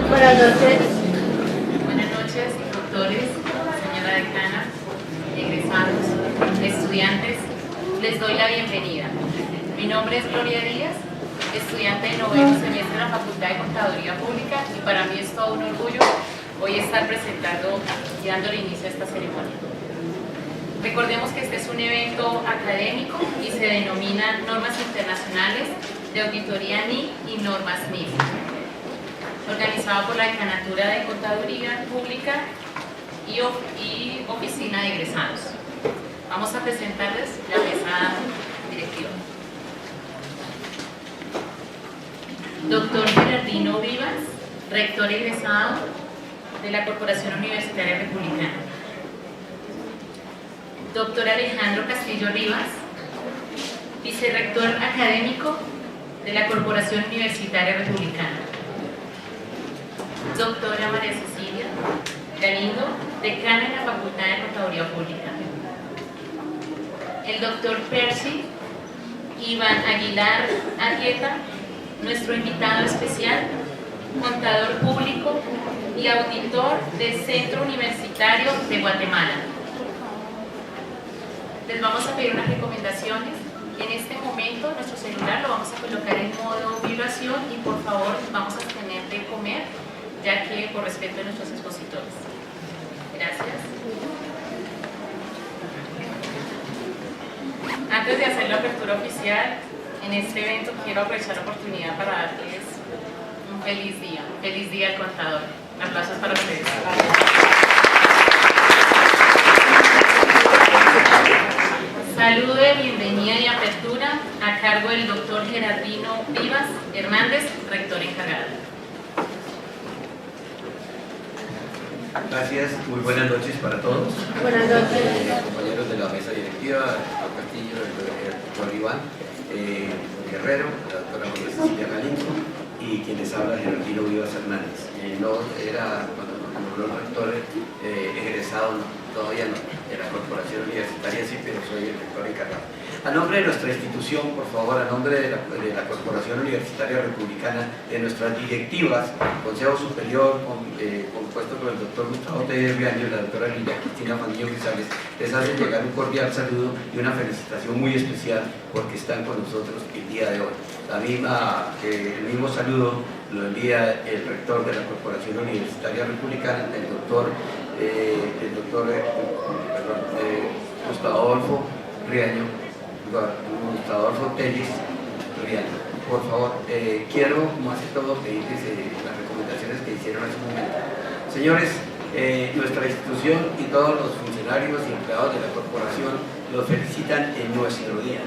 Buenas noches. Buenas noches, doctores, señora decana, egresados, estudiantes. Les doy la bienvenida. Mi nombre es Gloria Díaz, estudiante de noveno semestre de la Facultad de Contaduría Pública, y para mí es todo un orgullo hoy estar presentando y dándole inicio a esta ceremonia. Recordemos que este es un evento académico y se denomina Normas Internacionales de Auditoría NIC y Normas NIF, organizado por la Decanatura de Contaduría Pública y Oficina de Egresados. Vamos a presentarles la mesa directiva. Doctor Gerardino Vivas, rector egresado de la Corporación Universitaria Republicana. Doctor Alejandro Castillo Rivas, vicerrector académico de la Corporación Universitaria Republicana. Doctora María Cecilia Galindo, decana en la Facultad de Contaduría Pública. El doctor Percy Iván Aguilar Arrieta, nuestro invitado especial, contador público y auditor del Centro Universitario de Guatemala. Les vamos a pedir unas recomendaciones. En este momento nuestro celular lo vamos a colocar en modo vibración y por favor vamos a tener de comer, ya que por respeto de nuestros expositores. Gracias. Antes de hacer la apertura oficial, en este evento quiero aprovechar la oportunidad para darles un feliz día al contador. Aplausos para ustedes. Saludo de bienvenida y apertura a cargo del doctor Gerardino Vivas Hernández, rector encargado. Gracias, muy buenas noches para todos. Buenas noches. Compañeros de la mesa directiva, el doctor Castillo, el doctor Iván Guerrero, la doctora María Cecilia Galindo y quien les habla, Gerardino Vivas Hernández. No era, cuando nos nombró rector egresado, no, todavía no, de la Corporación Universitaria sí, pero soy el rector encargado. A nombre de nuestra institución, por favor, a nombre de la Corporación Universitaria Republicana, de nuestras directivas, Consejo Superior, compuesto por el doctor Gustavo Tejeda Riaño y la doctora Lilia Cristina Fandiño Grisales, les hacen llegar un cordial saludo y una felicitación muy especial porque están con nosotros el día de hoy. El mismo saludo lo envía el rector de la Corporación Universitaria Republicana, el doctor Gustavo Adolfo Riaño, Gustavo Adolfo Telles Riaño. Por favor, quiero más que todo pedirles las recomendaciones que hicieron hace un momento. Señores, nuestra institución y todos los funcionarios y empleados de la corporación los felicitan en nuestro día.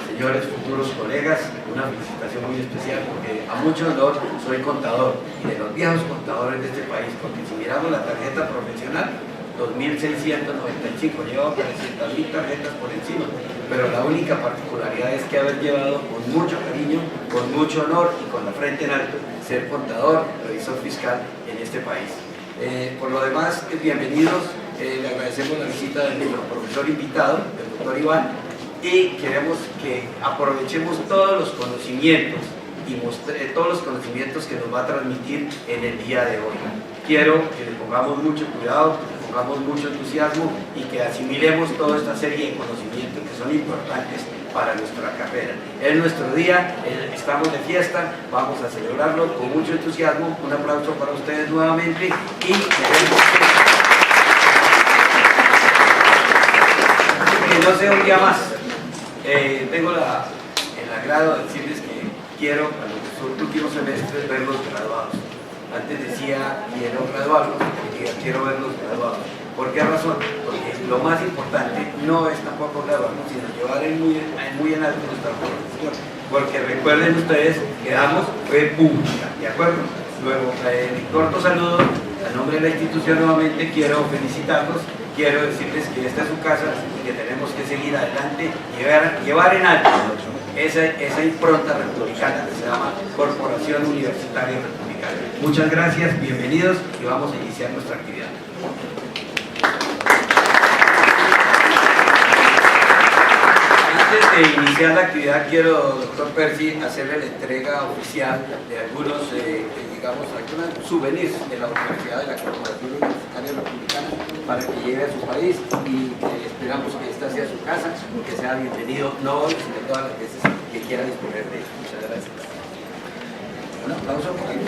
Señores futuros colegas, una felicitación muy especial porque a mucho honor soy contador y de los viejos contadores de este país, porque si miramos la tarjeta profesional, 2.695, llevo 300.000 tarjetas por encima, pero la única particularidad es que haber llevado con mucho cariño, con mucho honor y con la frente en alto, ser contador, revisor fiscal en este país. Por lo demás, bienvenidos, le agradecemos la visita de nuestro profesor invitado, el doctor Iván, y queremos que aprovechemos todos los conocimientos y todos los conocimientos que nos va a transmitir en el día de hoy. Quiero que le pongamos mucho cuidado, le pongamos mucho entusiasmo y que asimilemos toda esta serie de conocimientos que son importantes para nuestra carrera. Es nuestro día, estamos de fiesta, vamos a celebrarlo con mucho entusiasmo. Un aplauso para ustedes nuevamente y queremos que no sea un día más. Tengo el agrado de decirles que quiero a los últimos semestres verlos graduados. Antes decía quiero graduarlos, quiero verlos graduados. ¿Por qué razón? Porque lo más importante no es tampoco graduarnos, sino llevar muy en alto nuestra profesión. Porque recuerden ustedes que damos fe pública, ¿de acuerdo? Luego, en corto saludo, a nombre de la institución nuevamente quiero felicitarlos. Quiero decirles que esta es su casa y que tenemos que seguir adelante, llevar en alto esa impronta republicana que se llama Corporación Universitaria Republicana. Muchas gracias, bienvenidos y vamos a iniciar nuestra actividad. Antes de iniciar la actividad quiero, doctor Percy, hacerle la entrega oficial de algunos digamos, algunos souvenirs de la Universidad de la Corporación Universitaria Republicana para que lleve a su país y esperamos que esta sea su casa, que sea bienvenido no hoy, sino todas las veces que quiera disponer de esto. Muchas gracias. Un aplauso por ahí.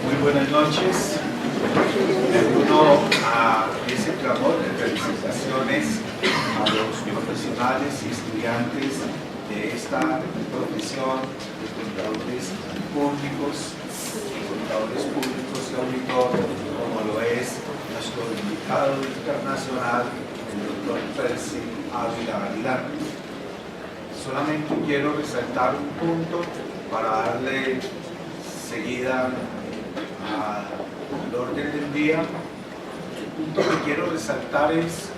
Muy buenas noches. Me uno a ese clamor de felicitaciones a los profesionales y estudiantes de esta profesión de contadores públicos y auditores, como lo es nuestro invitado internacional, el doctor Percy Ávila Aguilar. Solamente quiero resaltar un punto para darle seguida al orden del día. El punto que quiero resaltar es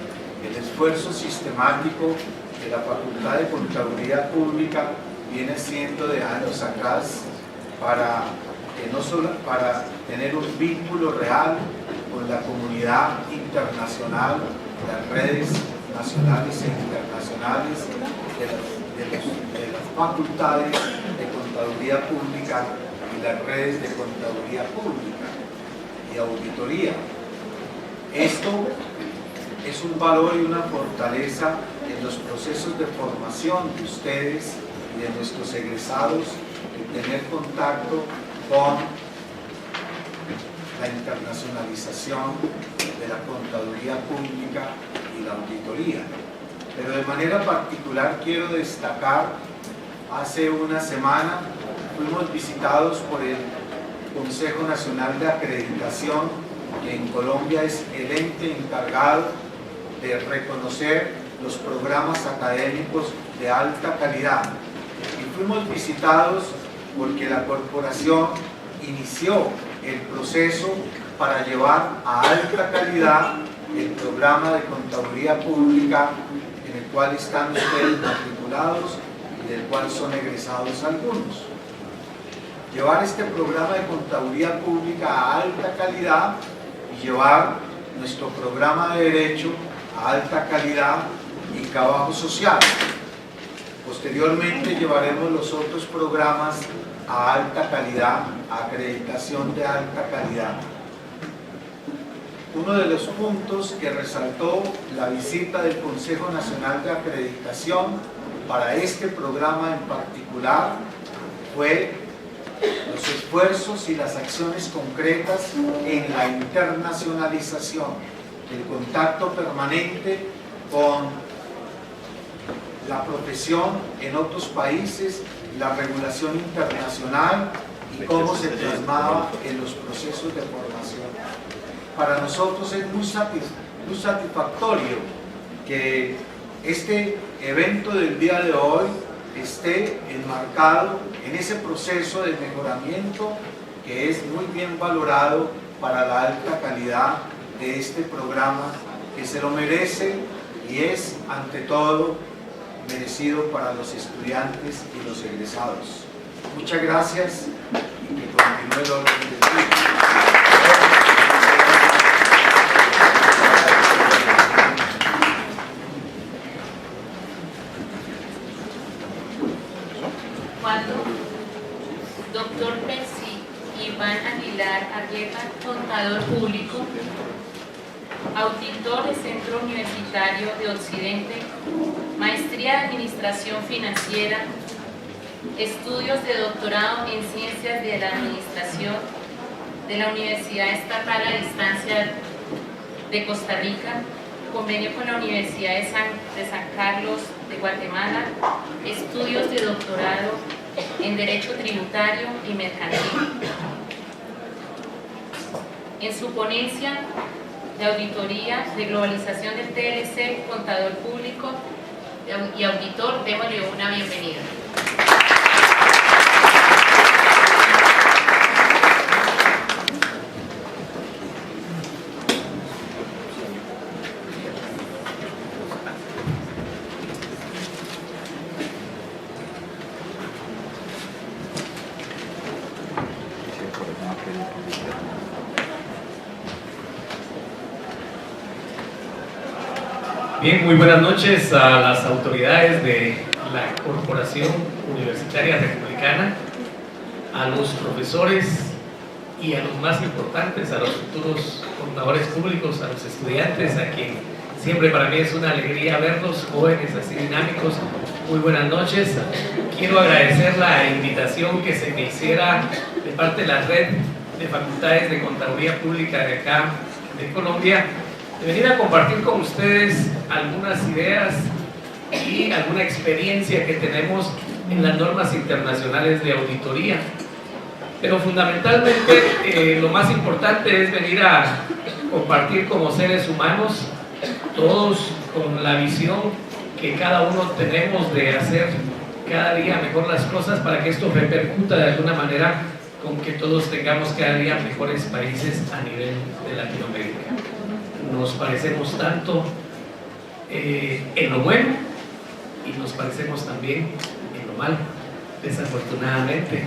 el esfuerzo sistemático que la Facultad de Contaduría Pública viene haciendo de años atrás para tener un vínculo real con la comunidad internacional, las redes nacionales e internacionales de las facultades de Contaduría Pública y las redes de Contaduría Pública y Auditoría. Esto es un valor y una fortaleza en los procesos de formación de ustedes y de nuestros egresados, el tener contacto con la internacionalización de la contaduría pública y la auditoría. Pero de manera particular quiero destacar, hace una semana fuimos visitados por el Consejo Nacional de Acreditación, que en Colombia es el ente encargado de reconocer los programas académicos de alta calidad. Y fuimos visitados porque la corporación inició el proceso para llevar a alta calidad el programa de contaduría pública en el cual están ustedes matriculados y del cual son egresados algunos. Llevar este programa de contaduría pública a alta calidad y llevar nuestro programa de derecho a alta calidad y trabajo social. Posteriormente llevaremos los otros programas a alta calidad, a acreditación de alta calidad. Uno de los puntos que resaltó la visita del Consejo Nacional de Acreditación para este programa en particular fue los esfuerzos y las acciones concretas en la internacionalización, el contacto permanente con la profesión en otros países, la regulación internacional y cómo se plasmaba en los procesos de formación. Para nosotros es muy satisfactorio que este evento del día de hoy esté enmarcado en ese proceso de mejoramiento que es muy bien valorado para la alta calidad de este programa, que se lo merece y es ante todo merecido para los estudiantes y los egresados. Muchas gracias y que continúe el orden del día. Cuando doctor Percy Iván Aguilar Arrieta, contador público, auditor del Centro Universitario de Occidente, maestría de Administración Financiera, estudios de doctorado en Ciencias de la Administración de la Universidad Estatal a Distancia de Costa Rica, convenio con la Universidad de San Carlos de Guatemala, estudios de doctorado en Derecho Tributario y Mercantil. En su ponencia de auditoría de globalización del TLC, contador público y auditor, démosle una bienvenida. Bien, muy buenas noches a las autoridades de la Corporación Universitaria Republicana, a los profesores y a los más importantes, a los futuros contadores públicos, a los estudiantes, a quien siempre para mí es una alegría verlos, jóvenes así dinámicos. Muy buenas noches. Quiero agradecer la invitación que se me hiciera de parte de la red de facultades de Contaduría Pública de acá, de Colombia, de venir a compartir con ustedes algunas ideas y alguna experiencia que tenemos en las normas internacionales de auditoría. Pero fundamentalmente lo más importante es venir a compartir como seres humanos, todos con la visión que cada uno tenemos de hacer cada día mejor las cosas para que esto repercuta de alguna manera con que todos tengamos cada día mejores países a nivel de Latinoamérica. Nos parecemos tanto en lo bueno y nos parecemos también en lo malo, desafortunadamente.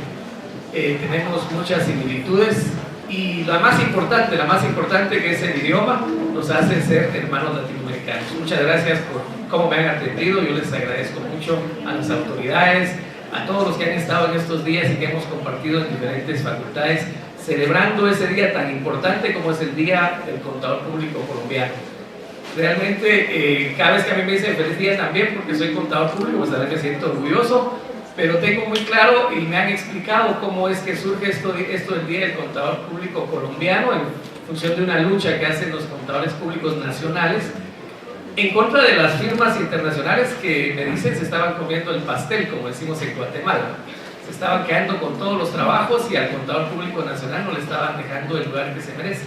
Tenemos muchas similitudes y la más importante que es el idioma, nos hace ser hermanos latinoamericanos. Muchas gracias por cómo me han atendido. Yo les agradezco mucho a las autoridades, a todos los que han estado en estos días y que hemos compartido en diferentes facultades, celebrando ese día tan importante como es el Día del Contador Público Colombiano. Realmente, cada vez que a mí me dicen feliz día también, porque soy contador público, pues a veces me siento orgulloso, pero tengo muy claro y me han explicado cómo es que surge esto del Día del Contador Público Colombiano en función de una lucha que hacen los contadores públicos nacionales en contra de las firmas internacionales que me dicen se estaban comiendo el pastel, como decimos en Guatemala. Se estaban quedando con todos los trabajos y al contador público nacional no le estaban dejando el lugar que se merece.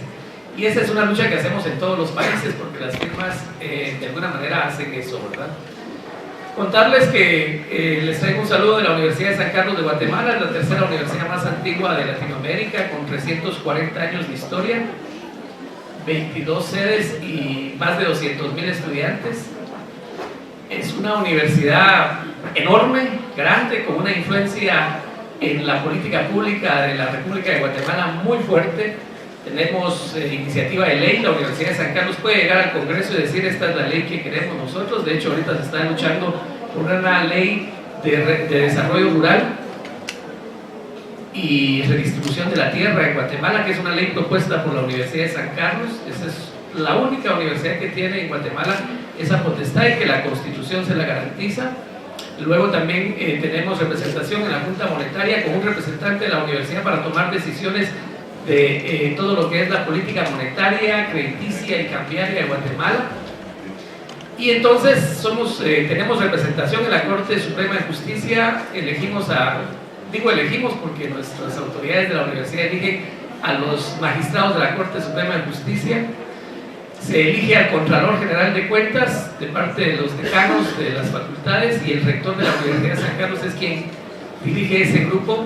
Y esa es una lucha que hacemos en todos los países porque las firmas de alguna manera hacen eso, ¿verdad? Contarles que les traigo un saludo de la Universidad de San Carlos de Guatemala, la tercera universidad más antigua de Latinoamérica, con 340 años de historia, 22 sedes y más de 200,000 estudiantes. Es una universidad enorme, grande, con una influencia en la política pública de la República de Guatemala muy fuerte. Tenemos iniciativa de ley, la Universidad de San Carlos puede llegar al Congreso y decir esta es la ley que queremos nosotros. De hecho, ahorita se está luchando por una ley de desarrollo rural y redistribución de la tierra en Guatemala, que es una ley propuesta por la Universidad de San Carlos. Esa es la única universidad que tiene en Guatemala esa potestad y que la Constitución se la garantiza. Luego también tenemos representación en la Junta Monetaria con un representante de la universidad para tomar decisiones de todo lo que es la política monetaria, crediticia y cambiaria de Guatemala. Y entonces tenemos representación en la Corte Suprema de Justicia. Elegimos porque nuestras autoridades de la universidad eligen a los magistrados de la Corte Suprema de Justicia. Se elige al Contralor General de Cuentas de parte de los decanos de las facultades y el rector de la Universidad de San Carlos es quien dirige ese grupo.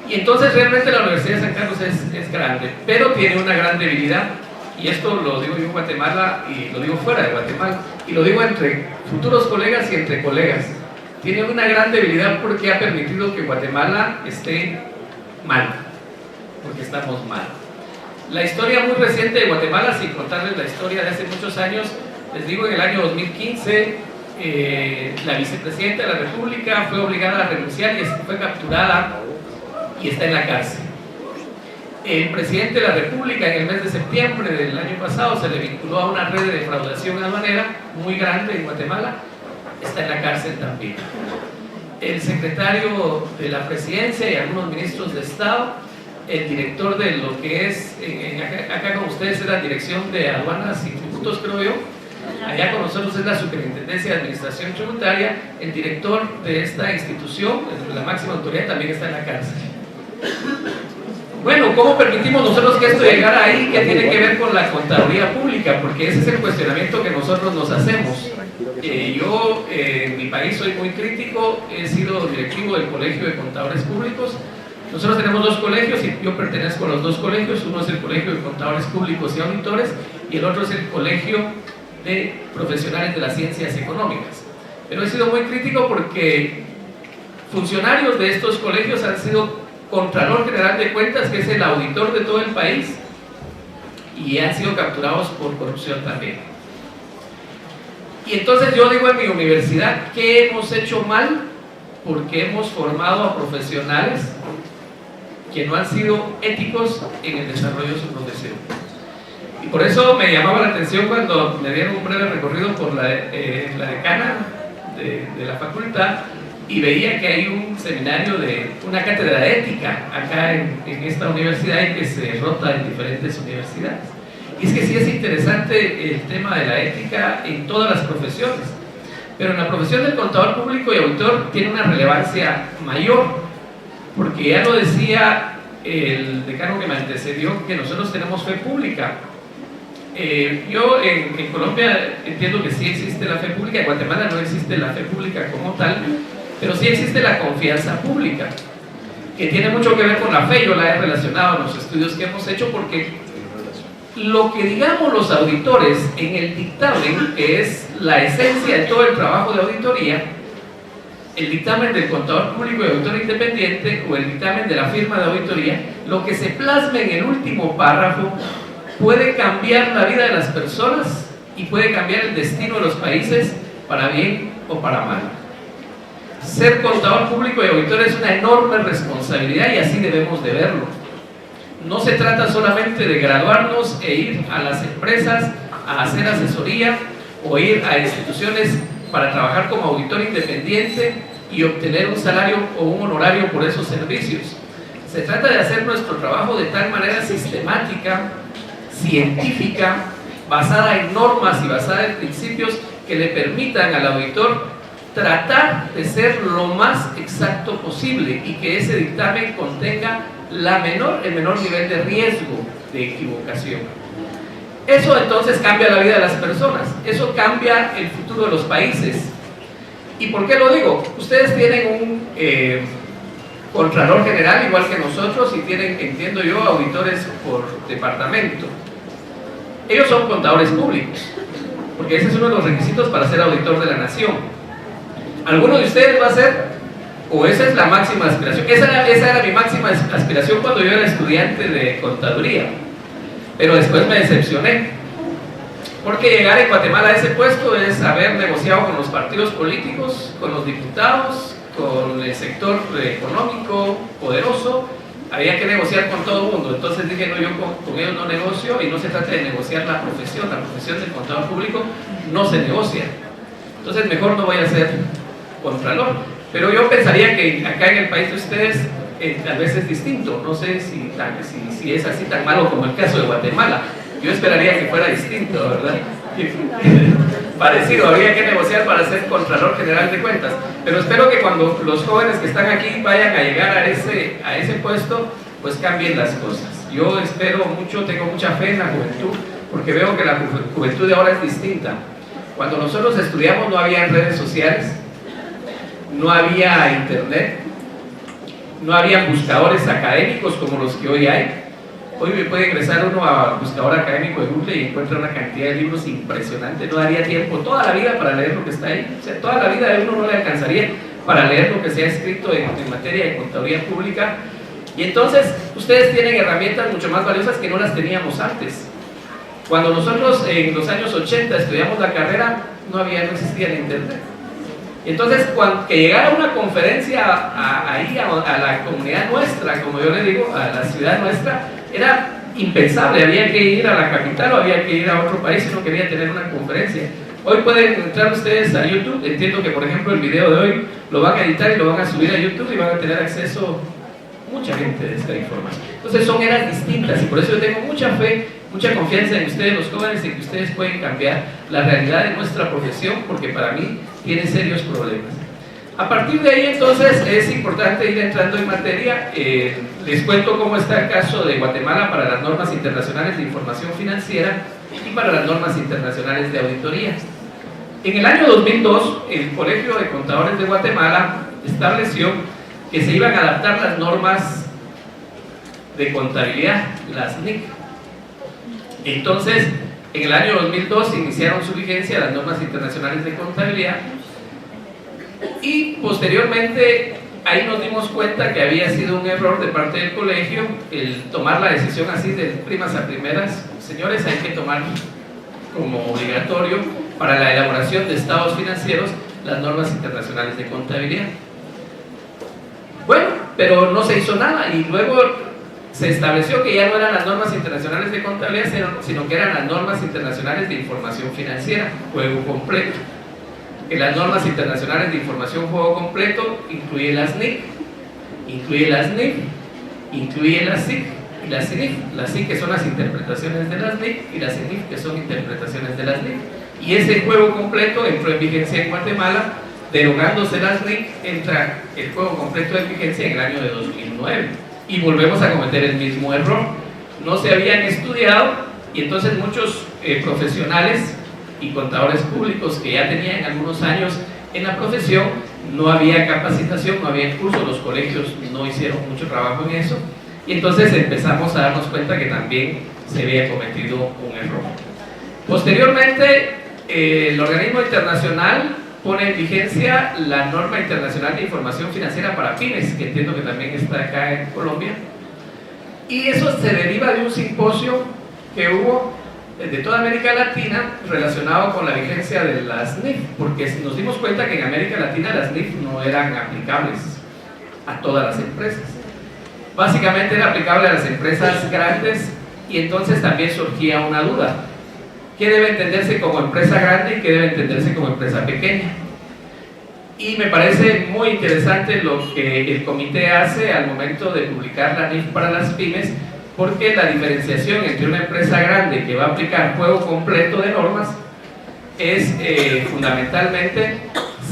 Y entonces realmente la Universidad de San Carlos es grande, pero tiene una gran debilidad, y esto lo digo yo en Guatemala y lo digo fuera de Guatemala, y lo digo entre futuros colegas y entre colegas. Tiene una gran debilidad porque ha permitido que Guatemala esté mal, porque estamos mal. La historia muy reciente de Guatemala, sin contarles la historia de hace muchos años, les digo, en el año 2015 la vicepresidenta de la República fue obligada a renunciar y fue capturada y está en la cárcel. El presidente de la República en el mes de septiembre del año pasado se le vinculó a una red de defraudación aduanera muy grande en Guatemala, está en la cárcel también. El secretario de la presidencia y algunos ministros de Estado, el director de lo que es, acá con ustedes es la Dirección de Aduanas y Tributos, creo yo, allá con nosotros es la Superintendencia de Administración Tributaria, el director de esta institución, la máxima autoridad, también está en la cárcel. Bueno, ¿cómo permitimos nosotros que esto llegara ahí? ¿Qué tiene que ver con la contaduría pública? Porque ese es el cuestionamiento que nosotros nos hacemos. Yo en mi país soy muy crítico, he sido directivo del Colegio de Contadores Públicos. Nosotros tenemos dos colegios y yo pertenezco a los dos colegios. Uno es el Colegio de Contadores Públicos y Auditores y el otro es el Colegio de Profesionales de las Ciencias Económicas. Pero he sido muy crítico porque funcionarios de estos colegios han sido Contralor General de Cuentas, que es el auditor de todo el país, y han sido capturados por corrupción también. Y entonces yo digo en mi universidad, ¿qué hemos hecho mal? Porque hemos formado a profesionales que no han sido éticos en el desarrollo de su profesión. Y por eso me llamaba la atención cuando me dieron un breve recorrido por la decana de la facultad y veía que hay un seminario de una cátedra de ética acá en esta universidad y que se rota en diferentes universidades. Y es que sí es interesante el tema de la ética en todas las profesiones, pero en la profesión del contador público y auditor tiene una relevancia mayor, porque ya lo decía el decano que me antecedió, que nosotros tenemos fe pública. Yo en Colombia entiendo que sí existe la fe pública, en Guatemala no existe la fe pública como tal, pero sí existe la confianza pública, que tiene mucho que ver con la fe. Yo la he relacionado en los estudios que hemos hecho, porque lo que digamos los auditores en el dictamen, que es la esencia de todo el trabajo de auditoría, el dictamen del contador público y auditor independiente o el dictamen de la firma de auditoría, lo que se plasma en el último párrafo puede cambiar la vida de las personas y puede cambiar el destino de los países para bien o para mal. Ser contador público y auditor es una enorme responsabilidad y así debemos de verlo. No se trata solamente de graduarnos e ir a las empresas a hacer asesoría o ir a instituciones para trabajar como auditor independiente y obtener un salario o un honorario por esos servicios. Se trata de hacer nuestro trabajo de tal manera sistemática, científica, basada en normas y basada en principios que le permitan al auditor tratar de ser lo más exacto posible y que ese dictamen contenga el menor nivel de riesgo de equivocación. Eso entonces cambia la vida de las personas, eso cambia el futuro de los países. ¿Y por qué lo digo? Ustedes tienen un Contralor General igual que nosotros y tienen, entiendo yo, auditores por departamento. Ellos son contadores públicos, porque ese es uno de los requisitos para ser auditor de la nación. ¿Alguno de ustedes va a ser? ¿O esa es la máxima aspiración? Esa era mi máxima aspiración cuando yo era estudiante de contaduría, pero después me decepcioné, porque llegar en Guatemala a ese puesto es haber negociado con los partidos políticos, con los diputados, con el sector económico poderoso. Había que negociar con todo el mundo. Entonces dije, no, yo con ellos no negocio, y no se trata de negociar la profesión del contador público no se negocia. Entonces mejor no voy a ser contralor. Pero yo pensaría que acá en el país de ustedes tal vez es distinto. No sé si es así tan malo como el caso de Guatemala. Yo esperaría que fuera distinto, ¿verdad? Parecido, habría que negociar para ser Contralor General de Cuentas. Pero espero que cuando los jóvenes que están aquí vayan a llegar a ese puesto, pues cambien las cosas. Yo espero mucho, tengo mucha fe en la juventud, porque veo que la juventud de ahora es distinta. Cuando nosotros estudiamos no había redes sociales, no había internet, no había buscadores académicos como los que hoy hay. Hoy me puede ingresar uno a buscador académico de Google y encuentra una cantidad de libros impresionante. No daría tiempo toda la vida para leer lo que está ahí. O sea, toda la vida de uno no le alcanzaría para leer lo que se ha escrito en materia de contaduría pública. Y entonces ustedes tienen herramientas mucho más valiosas que no las teníamos antes. Cuando nosotros en los años 80 estudiamos la carrera, no existía el internet. Entonces, que llegara una conferencia ahí a la comunidad nuestra, como yo le digo, a la ciudad nuestra, era impensable. Había que ir a la capital o había que ir a otro país si uno quería tener una conferencia. Hoy pueden entrar ustedes a YouTube. Entiendo que, por ejemplo, el video de hoy lo van a editar y lo van a subir a YouTube y van a tener acceso mucha gente de esta información. Entonces son eras distintas y por eso yo tengo mucha fe, mucha confianza en ustedes, los jóvenes, en que ustedes pueden cambiar la realidad de nuestra profesión, porque para mí tiene serios problemas. A partir de ahí, entonces, es importante ir entrando en materia. Les cuento cómo está el caso de Guatemala para las normas internacionales de información financiera y para las normas internacionales de auditoría. En el año 2002, el Colegio de Contadores de Guatemala estableció que se iban a adaptar las normas de contabilidad, las NIC. Entonces, en el año 2002 iniciaron su vigencia las normas internacionales de contabilidad y posteriormente ahí nos dimos cuenta que había sido un error de parte del colegio el tomar la decisión así de primas a primeras. Señores, hay que tomar como obligatorio para la elaboración de estados financieros las normas internacionales de contabilidad. Bueno, pero no se hizo nada y luego se estableció que ya no eran las normas internacionales de contabilidad, sino que eran las normas internacionales de información financiera, juego completo. Que las normas internacionales de información juego completo incluye las NIC, incluye las NIF, incluye las SIC y las CINIF. Las SIC que son las interpretaciones de las NIC y las CINIF que son interpretaciones de las NIF. Y ese juego completo entró en vigencia en Guatemala, derogándose las NIC, entra el juego completo en vigencia en el año de 2009. Y volvemos a cometer el mismo error. No se habían estudiado y entonces muchos profesionales y contadores públicos que ya tenían algunos años en la profesión, no había capacitación, no había curso, los colegios no hicieron mucho trabajo en eso y entonces empezamos a darnos cuenta que también se había cometido un error. Posteriormente, el organismo internacional pone en vigencia la norma internacional de información financiera para pymes, que entiendo que también está acá en Colombia, y eso se deriva de un simposio que hubo de toda América Latina relacionado con la vigencia de las NIF, porque nos dimos cuenta que en América Latina las NIF no eran aplicables a todas las empresas. Básicamente era aplicable a las empresas grandes y entonces también surgía una duda: ¿qué debe entenderse como empresa grande y qué debe entenderse como empresa pequeña? Y me parece muy interesante lo que el comité hace al momento de publicar la NIF para las pymes, porque la diferenciación entre una empresa grande que va a aplicar juego completo de normas es fundamentalmente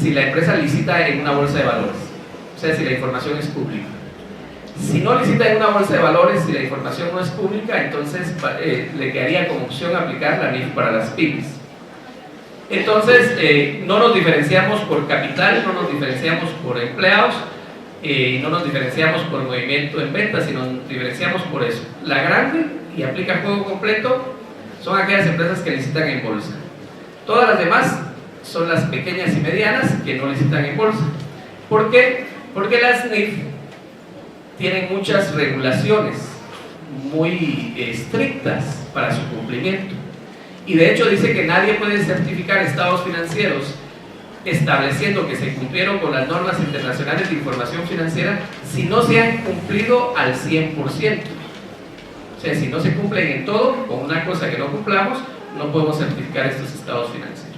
si la empresa licita en una bolsa de valores, o sea, si la información es pública. Si no licita en una bolsa de valores, si la información no es pública, entonces le quedaría como opción aplicar la NIF para las pymes. Entonces, no nos diferenciamos por capital, no nos diferenciamos por empleados, y no nos diferenciamos por movimiento en ventas, sino nos diferenciamos por eso. La grande y aplica juego completo son aquellas empresas que licitan en bolsa. Todas las demás son las pequeñas y medianas que no licitan en bolsa. ¿Por qué? Porque las NIF tienen muchas regulaciones muy estrictas para su cumplimiento. Y de hecho dice que nadie puede certificar estados financieros estableciendo que se cumplieron con las normas internacionales de información financiera si no se han cumplido al 100%. O sea, si no se cumplen en todo, con una cosa que no cumplamos, no podemos certificar estos estados financieros.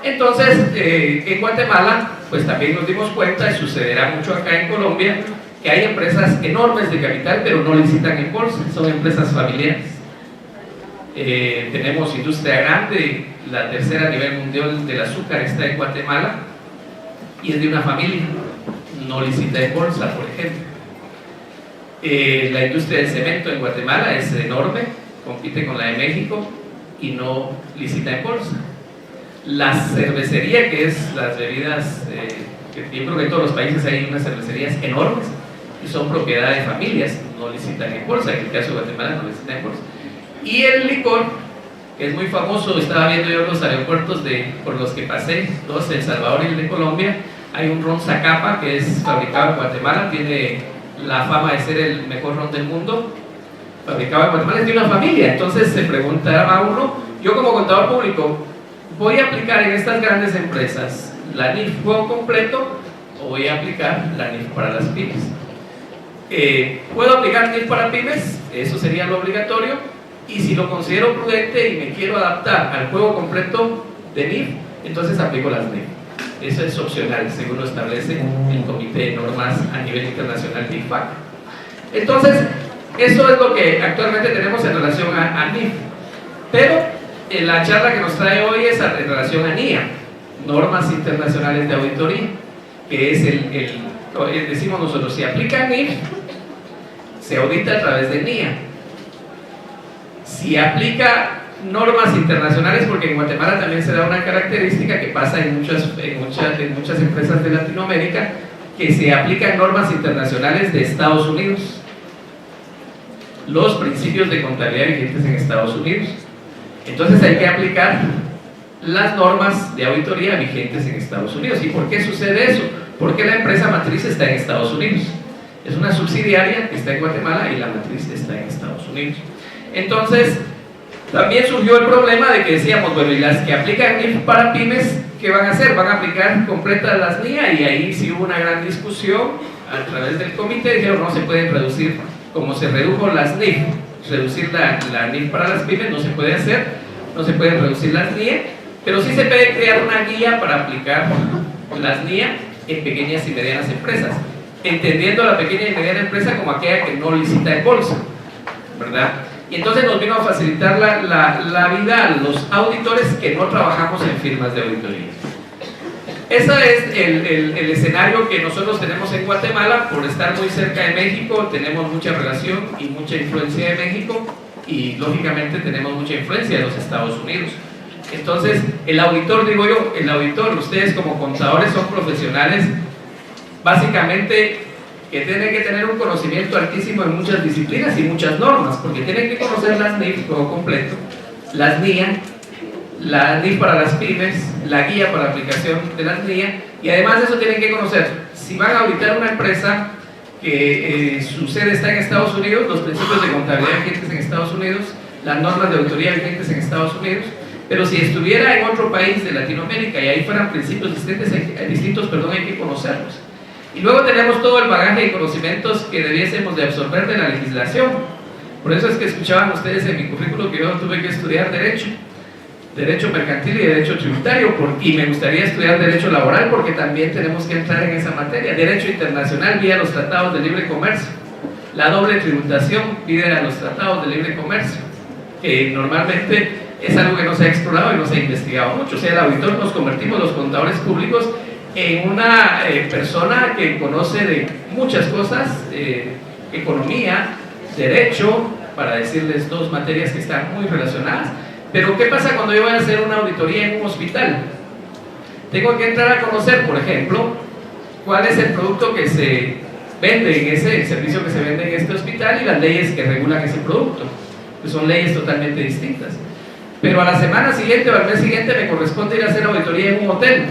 Entonces, en Guatemala, pues también nos dimos cuenta, y sucederá mucho acá en Colombia, que hay empresas enormes de capital, pero no licitan en bolsa, son empresas familiares. Tenemos industria grande, la tercera a nivel mundial del azúcar está en Guatemala y es de una familia, no licita en bolsa, por ejemplo. La industria del cemento en Guatemala es enorme, compite con la de México y no licita en bolsa. La cervecería, que es las bebidas, que yo creo que en todos los países hay unas cervecerías enormes y son propiedad de familias, no licitan en bolsa, en el caso de Guatemala no licitan en bolsa. Y el licor, que es muy famoso, estaba viendo yo los aeropuertos por los que pasé, dos, El Salvador y el de Colombia. Hay un ron Zacapa que es fabricado en Guatemala, tiene la fama de ser el mejor ron del mundo, fabricado en Guatemala, es de una familia. Entonces se preguntaba a uno, yo como contador público, ¿voy a aplicar en estas grandes empresas la NIF juego completo o voy a aplicar la NIF para las pymes? ¿Puedo aplicar NIF para pymes? Eso sería lo obligatorio. Y si lo considero prudente y me quiero adaptar al juego completo de NIF, entonces aplico las NIF. Eso es opcional, según lo establece el Comité de Normas a nivel internacional de IFAC. Entonces, eso es lo que actualmente tenemos en relación a NIF. Pero la charla que nos trae hoy es en relación a NIA, Normas Internacionales de Auditoría, que es decimos nosotros, si aplica NIF, se audita a través de NIA. Si aplica normas internacionales, porque en Guatemala también se da una característica que pasa en muchas empresas de Latinoamérica, que se aplican normas internacionales de Estados Unidos, los principios de contabilidad vigentes en Estados Unidos. Entonces hay que aplicar las normas de auditoría vigentes en Estados Unidos. ¿Y por qué sucede eso? Porque la empresa matriz está en Estados Unidos, es una subsidiaria que está en Guatemala y la matriz está en Estados Unidos. Entonces, También surgió el problema de que decíamos, bueno, y las que aplican NIF para pymes, ¿qué van a hacer? ¿Van a aplicar completas las NIA? Y ahí sí hubo una gran discusión a través del comité. Dijeron, no se pueden reducir, como se redujo las NIF, reducir la NIF para las pymes no se puede hacer, no se pueden reducir las NIE, pero sí se puede crear una guía para aplicar las NIA en pequeñas y medianas empresas, entendiendo a la pequeña y mediana empresa como aquella que no licita en bolsa, ¿verdad? Y entonces nos vino a facilitar la vida a los auditores que no trabajamos en firmas de auditoría. Ese es el escenario que nosotros tenemos en Guatemala. Por estar muy cerca de México, tenemos mucha relación y mucha influencia de México, y lógicamente tenemos mucha influencia de los Estados Unidos. Entonces, el auditor, digo yo, el auditor, ustedes como contadores son profesionales básicamente que tienen que tener un conocimiento altísimo en muchas disciplinas y muchas normas, porque tienen que conocer las NIF todo completo, las NIA, la NIF para las pymes, la guía para la aplicación de las NIA, y además de eso tienen que conocer, si van a auditar una empresa que su sede está en Estados Unidos, los principios de contabilidad vigentes en Estados Unidos, las normas de auditoría vigentes en Estados Unidos, pero si estuviera en otro país de Latinoamérica y ahí fueran principios distintos, hay que conocerlos. Y luego tenemos todo el bagaje de conocimientos que debiésemos de absorber de la legislación. Por eso es que escuchaban ustedes en mi currículo que yo tuve que estudiar Derecho Mercantil y Derecho Tributario, y me gustaría estudiar Derecho Laboral porque también tenemos que entrar en esa materia. Derecho Internacional vía los tratados de libre comercio. La doble tributación vía los tratados de libre comercio, que normalmente es algo que no se ha explorado y no se ha investigado mucho. O sea, el auditor nos convertimos los contadores públicos en una persona que conoce de muchas cosas, economía, derecho, para decirles dos materias que están muy relacionadas. Pero ¿qué pasa cuando yo voy a hacer una auditoría en un hospital? Tengo que entrar a conocer, por ejemplo, cuál es el producto que se vende en el servicio que se vende en este hospital y las leyes que regulan ese producto, que son leyes totalmente distintas. Pero a la semana siguiente o al mes siguiente me corresponde ir a hacer auditoría en un hotel.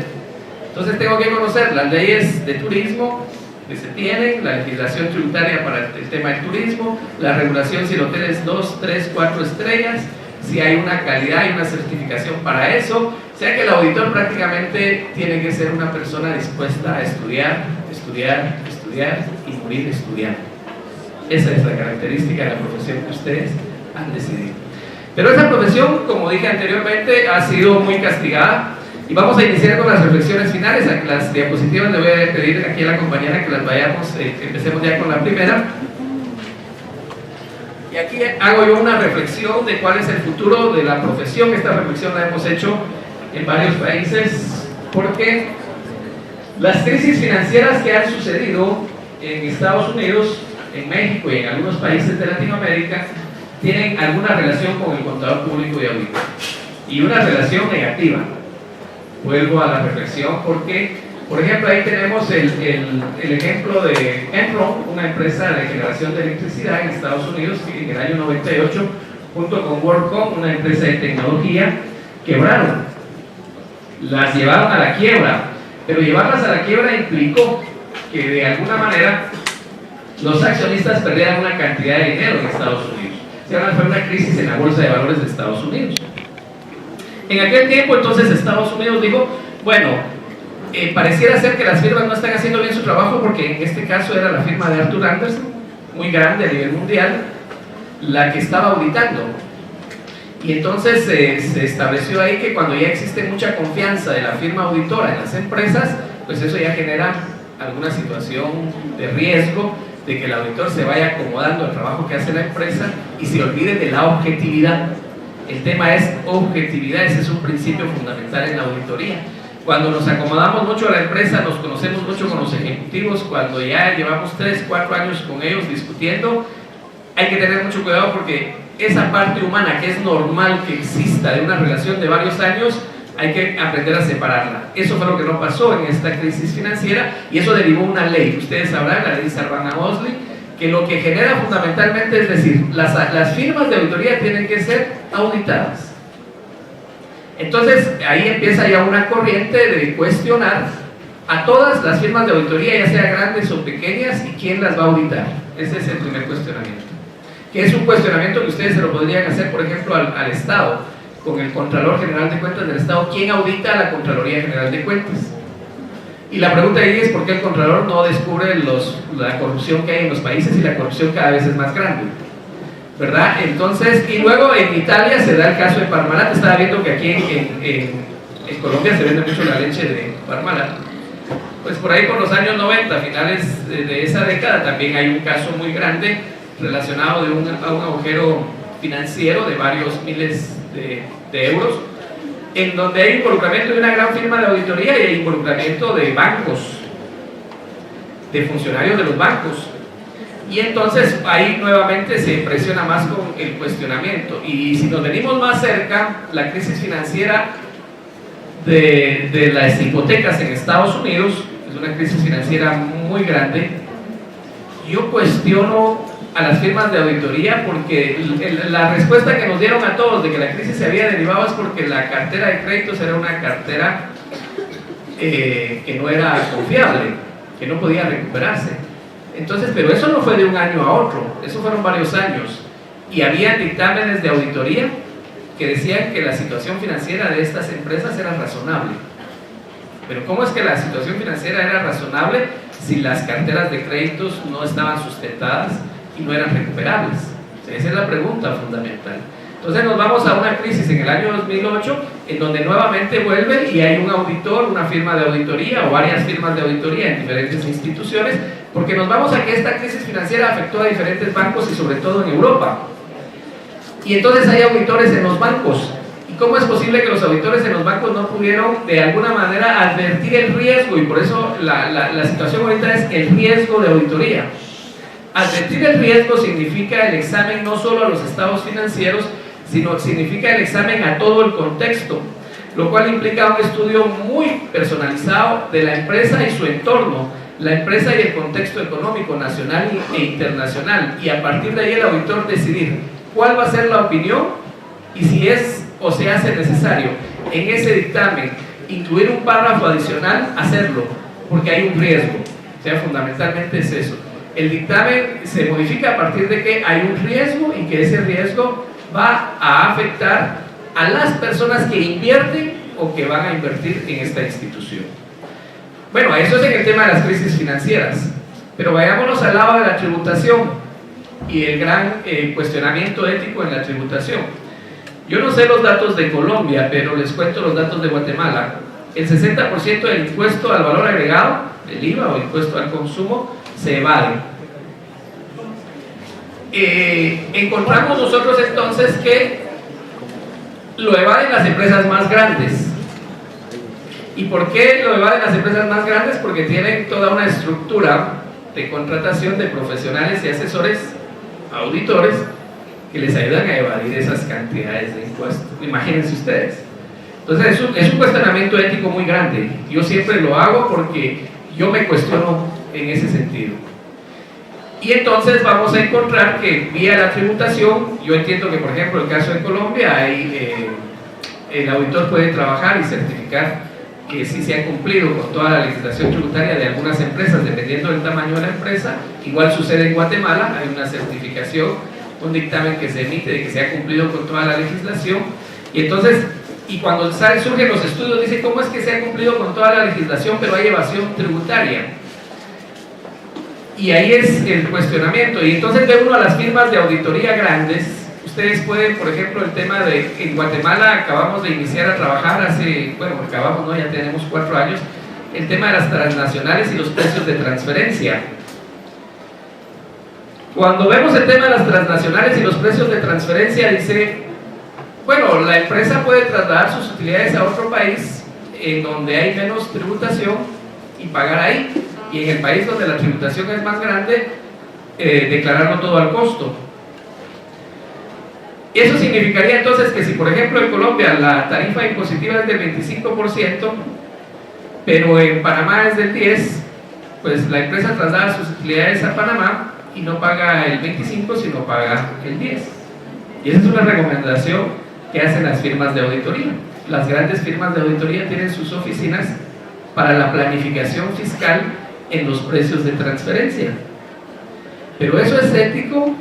Entonces tengo que conocer las leyes de turismo que se tienen, la legislación tributaria para el tema del turismo, la regulación si el hotel es 2, 3, 4 estrellas, si hay una calidad y una certificación para eso. O sea que el auditor prácticamente tiene que ser una persona dispuesta a estudiar, estudiar, estudiar y morir estudiando. Esa es la característica de la profesión que ustedes han decidido. Pero esa profesión, como dije anteriormente, ha sido muy castigada. Y vamos a iniciar con las reflexiones finales. A las diapositivas le voy a pedir aquí a la compañera que las vayamos, empecemos ya con la primera. Y aquí hago yo una reflexión de cuál es el futuro de la profesión. Esta reflexión la hemos hecho en varios países, porque las crisis financieras que han sucedido en Estados Unidos, en México y en algunos países de Latinoamérica tienen alguna relación con el contador público y auditor, y una relación negativa. Vuelvo a la reflexión porque, por ejemplo, ahí tenemos el ejemplo de Enron, una empresa de generación de electricidad en Estados Unidos, que en el año 98, junto con WorldCom, una empresa de tecnología, quebraron. Las llevaron a la quiebra, pero llevarlas a la quiebra implicó que de alguna manera los accionistas perdieran una cantidad de dinero en Estados Unidos. O sea, fue una crisis en la bolsa de valores de Estados Unidos. En aquel tiempo, entonces, Estados Unidos dijo, bueno, pareciera ser que las firmas no están haciendo bien su trabajo, porque en este caso era la firma de Arthur Andersen, muy grande a nivel mundial, la que estaba auditando. Y entonces se estableció ahí que cuando ya existe mucha confianza de la firma auditora en las empresas, pues eso ya genera alguna situación de riesgo de que el auditor se vaya acomodando al trabajo que hace la empresa y se olvide de la objetividad. El tema es objetividad, ese es un principio fundamental en la auditoría. Cuando nos acomodamos mucho a la empresa, nos conocemos mucho con los ejecutivos, cuando ya llevamos 3, 4 años con ellos discutiendo, hay que tener mucho cuidado, porque esa parte humana que es normal que exista de una relación de varios años, hay que aprender a separarla. Eso fue lo que no pasó en esta crisis financiera, y eso derivó una ley. Ustedes sabrán, la ley Sarbanes-Oxley, que lo que genera fundamentalmente es decir, las firmas de auditoría tienen que ser auditadas. Entonces ahí empieza ya una corriente de cuestionar a todas las firmas de auditoría, ya sea grandes o pequeñas, y quién las va a auditar. Ese es el primer cuestionamiento. que es un cuestionamiento que ustedes se lo podrían hacer, por ejemplo, al Estado, con el Contralor General de Cuentas del Estado. ¿Quién audita a la Contraloría General de Cuentas? Y la pregunta ahí es por qué el Contralor no descubre la corrupción que hay en los países, y la corrupción cada vez es más grande, ¿verdad? Entonces, y luego en Italia se da el caso de Parmalat. Estaba viendo que aquí en Colombia se vende mucho la leche de Parmalat. Pues por ahí por los años 90, finales de esa década, también hay un caso muy grande relacionado a un agujero financiero de varios miles de euros, en donde hay involucramiento de una gran firma de auditoría y hay involucramiento de bancos, de funcionarios de los bancos. Y entonces ahí nuevamente se presiona más con el cuestionamiento. Y si nos venimos más cerca, la crisis financiera de las hipotecas en Estados Unidos es una crisis financiera muy grande. Yo cuestiono a las firmas de auditoría porque la respuesta que nos dieron a todos de que la crisis se había derivado es porque la cartera de créditos era una cartera que no era confiable, que no podía recuperarse. Entonces, pero eso no fue de un año a otro, eso fueron varios años, y había dictámenes de auditoría que decían que la situación financiera de estas empresas era razonable. Pero ¿cómo es que la situación financiera era razonable si las carteras de créditos no estaban sustentadas y no eran recuperables? O sea, esa es la pregunta fundamental. Entonces nos vamos a una crisis en el año 2008 en donde nuevamente vuelve y hay un auditor, una firma de auditoría o varias firmas de auditoría en diferentes instituciones, porque nos vamos a que esta crisis financiera afectó a diferentes bancos y sobre todo en Europa. Y entonces hay auditores en los bancos. ¿Y cómo es posible que los auditores en los bancos no pudieron de alguna manera advertir el riesgo? Y por eso la situación ahorita es el riesgo de auditoría. Advertir el riesgo significa el examen no solo a los estados financieros, sino significa el examen a todo el contexto, lo cual implica un estudio muy personalizado de la empresa y su entorno, la empresa y el contexto económico nacional e internacional, y a partir de ahí el auditor decidir cuál va a ser la opinión y si es o se hace necesario en ese dictamen incluir un párrafo adicional, hacerlo, porque hay un riesgo. O sea, fundamentalmente es eso. El dictamen se modifica a partir de que hay un riesgo y que ese riesgo va a afectar a las personas que invierten o que van a invertir en esta institución. Bueno, eso es en el tema de las crisis financieras, pero vayámonos al lado de la tributación y el gran cuestionamiento ético en la tributación. Yo no sé los datos de Colombia, pero les cuento los datos de Guatemala. El 60% del impuesto al valor agregado, el IVA o impuesto al consumo, se evade. Encontramos nosotros entonces que lo evaden las empresas más grandes. ¿Y por qué lo evaden las empresas más grandes? Porque tienen toda una estructura de contratación de profesionales y asesores, auditores, que les ayudan a evadir esas cantidades de impuestos. Imagínense ustedes. Entonces es un cuestionamiento ético muy grande. Yo siempre lo hago porque yo me cuestiono en ese sentido. Y entonces vamos a encontrar que vía la tributación, yo entiendo que por ejemplo en el caso de Colombia el auditor puede trabajar y certificar que sí se ha cumplido con toda la legislación tributaria de algunas empresas dependiendo del tamaño de la empresa. Igual sucede en Guatemala, hay una certificación, un dictamen que se emite de que se ha cumplido con toda la legislación, y entonces, y cuando surgen los estudios dicen cómo es que se ha cumplido con toda la legislación pero hay evasión tributaria. Y ahí es el cuestionamiento. Y entonces ve uno a las firmas de auditoría grandes. Ustedes pueden, por ejemplo, el tema de, en Guatemala acabamos de iniciar a trabajar acabamos, no, ya tenemos 4 años, el tema de las transnacionales y los precios de transferencia. Cuando vemos el tema de las transnacionales y los precios de transferencia, dice, bueno, la empresa puede trasladar sus utilidades a otro país en donde hay menos tributación y pagar ahí, y en el país donde la tributación es más grande, declararlo todo al costo. Eso significaría entonces que si por ejemplo en Colombia la tarifa impositiva es del 25%, pero en Panamá es del 10%, pues la empresa traslada sus utilidades a Panamá y no paga el 25%, sino paga el 10%. Y esa es una recomendación que hacen las firmas de auditoría. Las grandes firmas de auditoría tienen sus oficinas para la planificación fiscal en los precios de transferencia. Pero eso es ético.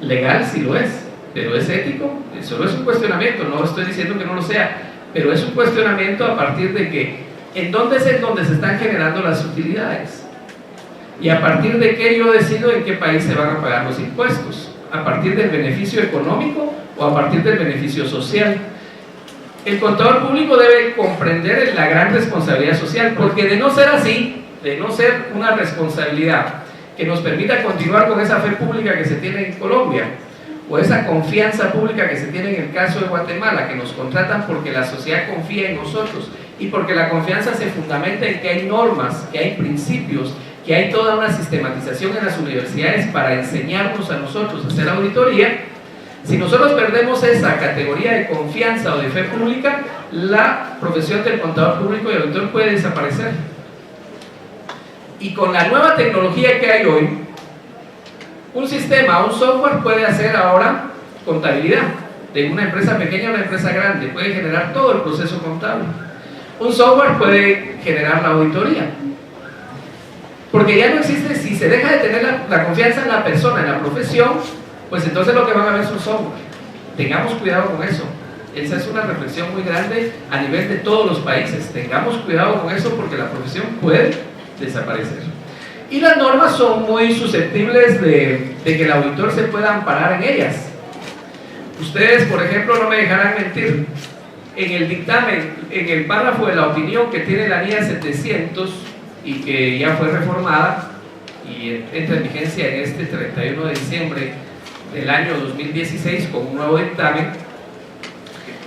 Legal sí lo es, pero es ético, solo es un cuestionamiento, no estoy diciendo que no lo sea, pero es un cuestionamiento a partir de que en dónde es donde se están generando las utilidades y a partir de qué yo decido en qué país se van a pagar los impuestos, a partir del beneficio económico o a partir del beneficio social. El contador público debe comprender la gran responsabilidad social, porque de no ser así, de no ser una responsabilidad que nos permita continuar con esa fe pública que se tiene en Colombia, o esa confianza pública que se tiene en el caso de Guatemala, que nos contratan porque la sociedad confía en nosotros y porque la confianza se fundamenta en que hay normas, que hay principios, que hay toda una sistematización en las universidades para enseñarnos a nosotros a hacer auditoría. Si nosotros perdemos esa categoría de confianza o de fe pública, la profesión del contador público y auditor puede desaparecer. Y con la nueva tecnología que hay hoy, un sistema, un software puede hacer ahora contabilidad de una empresa pequeña a una empresa grande, puede generar todo el proceso contable. Un software puede generar la auditoría, porque ya no existe, si se deja de tener la confianza en la persona, en la profesión, pues entonces lo que van a ver es un software. Tengamos cuidado con eso. Esa es una reflexión muy grande a nivel de todos los países. Tengamos cuidado con eso porque la profesión puede desaparecer. Y las normas son muy susceptibles de que el auditor se pueda amparar en ellas. Ustedes, por ejemplo, no me dejarán mentir. En el dictamen, en el párrafo de la opinión que tiene la NIA 700 y que ya fue reformada y entra en vigencia en este 31 de diciembre del año 2016 con un nuevo dictamen,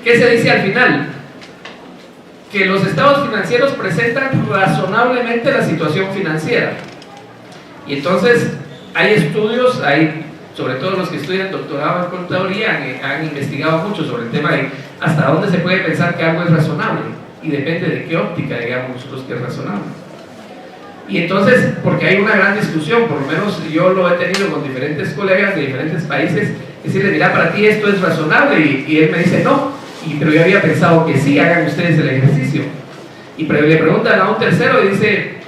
¿qué se dice al final? Que los estados financieros presentan razonablemente la situación financiera. Y entonces hay estudios, sobre todo los que estudian doctorado en contaduría han investigado mucho sobre el tema de hasta dónde se puede pensar que algo es razonable y depende de qué óptica digamos nosotros que es razonable. Y entonces, porque hay una gran discusión, por lo menos yo lo he tenido con diferentes colegas de diferentes países, decirle, mira, para ti esto es razonable, y él me dice no, pero yo había pensado que sí, hagan ustedes el ejercicio. Y le preguntan a un tercero y dice,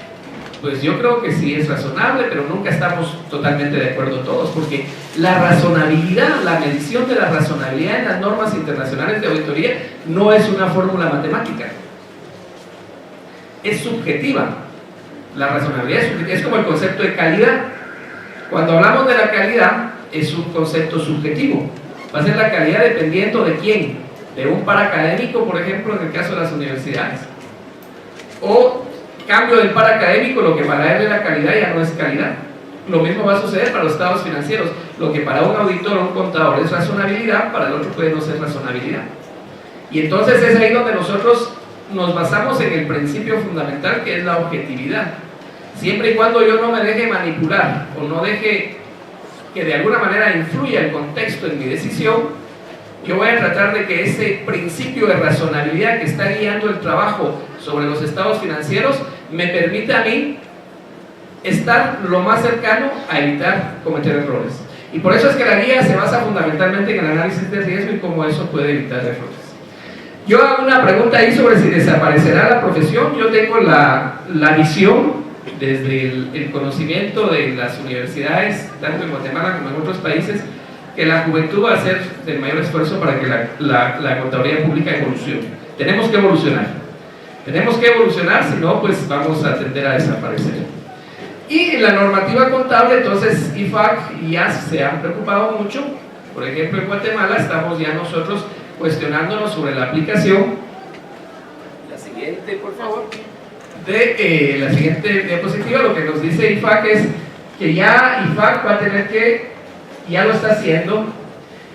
pues yo creo que sí es razonable, pero nunca estamos totalmente de acuerdo todos, porque la razonabilidad, la medición de la razonabilidad en las normas internacionales de auditoría no es una fórmula matemática, es subjetiva. La razonabilidad es como el concepto de calidad. Cuando hablamos de la calidad, es un concepto subjetivo. Va a ser la calidad dependiendo de quién, de un paracadémico, por ejemplo, en el caso de las universidades, o cambio del paracadémico, lo que para él es la calidad ya no es calidad. Lo mismo va a suceder para los estados financieros. Lo que para un auditor o un contador es razonabilidad, para el otro puede no ser razonabilidad. Y entonces es ahí donde nosotros nos basamos en el principio fundamental, que es la objetividad. Siempre y cuando yo no me deje manipular o no deje que de alguna manera influya el contexto en mi decisión, yo voy a tratar de que ese principio de razonabilidad que está guiando el trabajo sobre los estados financieros me permita a mí estar lo más cercano a evitar cometer errores. Y por eso es que la guía se basa fundamentalmente en el análisis de riesgo y cómo eso puede evitar errores. Yo hago una pregunta ahí sobre si desaparecerá la profesión. Yo tengo la visión desde el conocimiento de las universidades, tanto en Guatemala como en otros países, que la juventud va a hacer el mayor esfuerzo para que la contaduría pública evolucione. Tenemos que evolucionar, si no, pues vamos a tender a desaparecer. Y en la normativa contable, entonces IFAC y IAS se han preocupado mucho. Por ejemplo, en Guatemala estamos ya nosotros cuestionándonos sobre la aplicación. La siguiente, por favor. De la siguiente diapositiva, lo que nos dice IFAC es que ya IFAC va a tener que, ya lo está haciendo,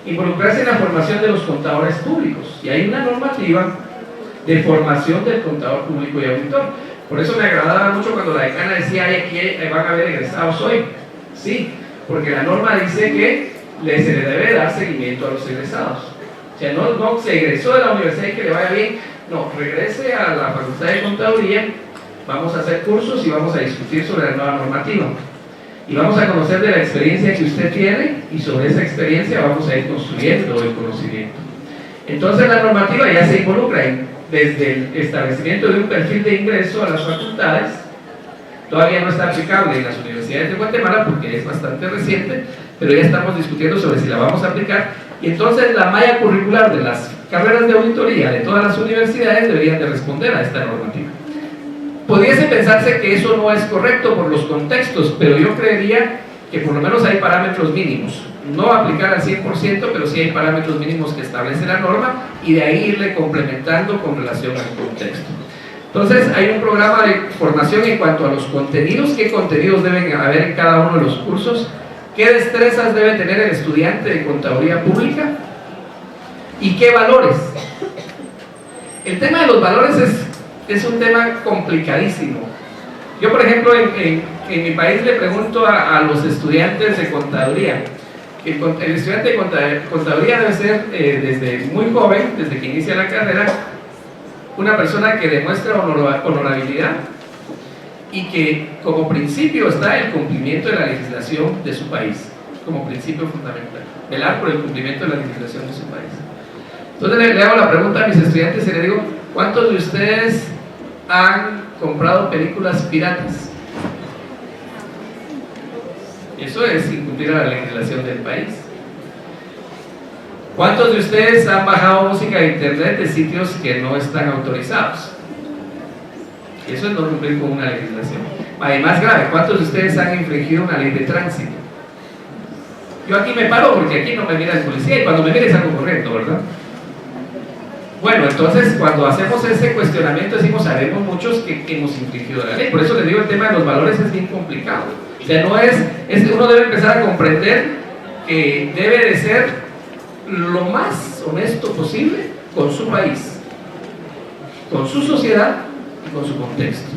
involucrarse en la formación de los contadores públicos. Y hay una normativa de formación del contador público y auditor. Por eso me agradaba mucho cuando la decana decía que van a haber egresados hoy. Sí, porque la norma dice que se le debe dar seguimiento a los egresados. O sea, no se egresó de la universidad y que le vaya bien. No, regrese a la Facultad de Contaduría, vamos a hacer cursos y vamos a discutir sobre la nueva normativa. Y vamos a conocer de la experiencia que usted tiene y sobre esa experiencia vamos a ir construyendo el conocimiento. Entonces la normativa ya se involucra desde el establecimiento de un perfil de ingreso a las facultades. Todavía no está aplicable en las universidades de Guatemala porque es bastante reciente, pero ya estamos discutiendo sobre si la vamos a aplicar, y entonces la malla curricular de las carreras de auditoría de todas las universidades deberían de responder a esta normativa. Pudiese pensarse que eso no es correcto por los contextos, pero yo creería que por lo menos hay parámetros mínimos, no aplicar al 100%, pero sí hay parámetros mínimos que establece la norma y de ahí irle complementando con relación al contexto. Entonces hay un programa de formación en cuanto a los contenidos, qué contenidos deben haber en cada uno de los cursos, qué destrezas debe tener el estudiante de contaduría pública y qué valores. El tema de los valores es un tema complicadísimo. Yo, por ejemplo, en mi país le pregunto a los estudiantes de contaduría. El estudiante de contaduría debe ser desde muy joven, desde que inicia la carrera, una persona que demuestra honorabilidad y que como principio está el cumplimiento de la legislación de su país, como principio fundamental, velar por el cumplimiento de la legislación de su país. Entonces le hago la pregunta a mis estudiantes y le digo, ¿cuántos de ustedes han comprado películas piratas? Eso es incumplir a la legislación del país. ¿Cuántos de ustedes han bajado música de internet de sitios que no están autorizados? Eso es no cumplir con una legislación. Y más grave, ¿cuántos de ustedes han infringido una ley de tránsito? Yo aquí me paro porque aquí no me mira el policía y cuando me mire salgo corriendo, ¿verdad? Bueno, entonces cuando hacemos ese cuestionamiento decimos, sabemos muchos que hemos infringido la ley. Por eso les digo, el tema de los valores es bien complicado. O sea, uno debe empezar a comprender que debe de ser lo más honesto posible con su país, con su sociedad y con su contexto.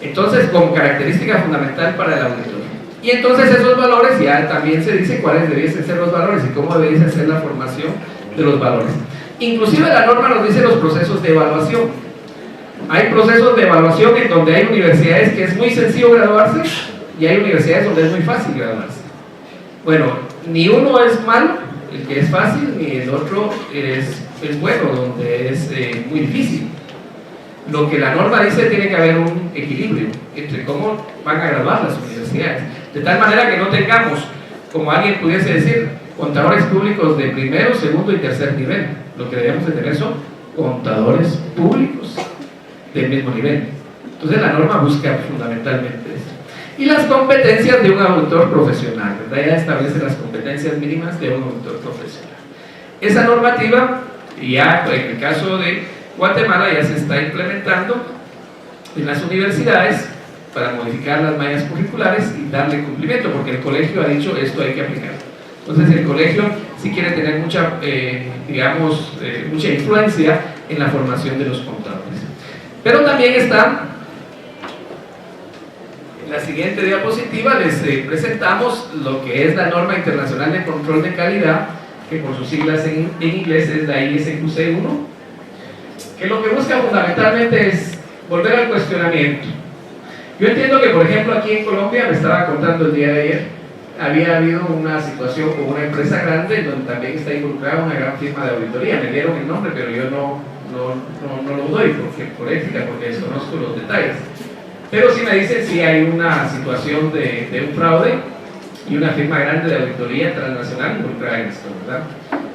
Entonces, como característica fundamental para el auditor. Y entonces esos valores, ya también se dice cuáles debiesen ser los valores y cómo debiese ser la formación de los valores. Inclusive la norma nos dice los procesos de evaluación. Hay procesos de evaluación en donde hay universidades que es muy sencillo graduarse y hay universidades donde es muy fácil graduarse. Bueno, ni uno es malo, el que es fácil, ni el otro es bueno, donde es muy difícil. Lo que la norma dice, tiene que haber un equilibrio entre cómo van a graduar las universidades, de tal manera que no tengamos, como alguien pudiese decir, contadores públicos de primero, segundo y tercer nivel. Lo que debemos de tener son contadores públicos del mismo nivel. Entonces la norma busca fundamentalmente eso. Y las competencias de un auditor profesional, ¿verdad? Ya establece las competencias mínimas de un auditor profesional. Esa normativa, ya en el caso de Guatemala, ya se está implementando en las universidades para modificar las mallas curriculares y darle cumplimiento, porque el colegio ha dicho esto hay que aplicarlo. Entonces el colegio sí quiere tener mucha, mucha influencia en la formación de los contadores. Pero también está, en la siguiente diapositiva les presentamos lo que es la norma internacional de control de calidad, que por sus siglas en inglés es la ISQC 1, que lo que busca fundamentalmente es volver al cuestionamiento. Yo entiendo que, por ejemplo, aquí en Colombia, me estaba contando el día de ayer, había habido una situación con una empresa grande donde también está involucrada una gran firma de auditoría. Me dieron el nombre, pero yo no lo doy por ética, porque desconozco los detalles. Pero sí me dicen si hay una situación de un fraude y una firma grande de auditoría transnacional involucrada en esto, ¿verdad?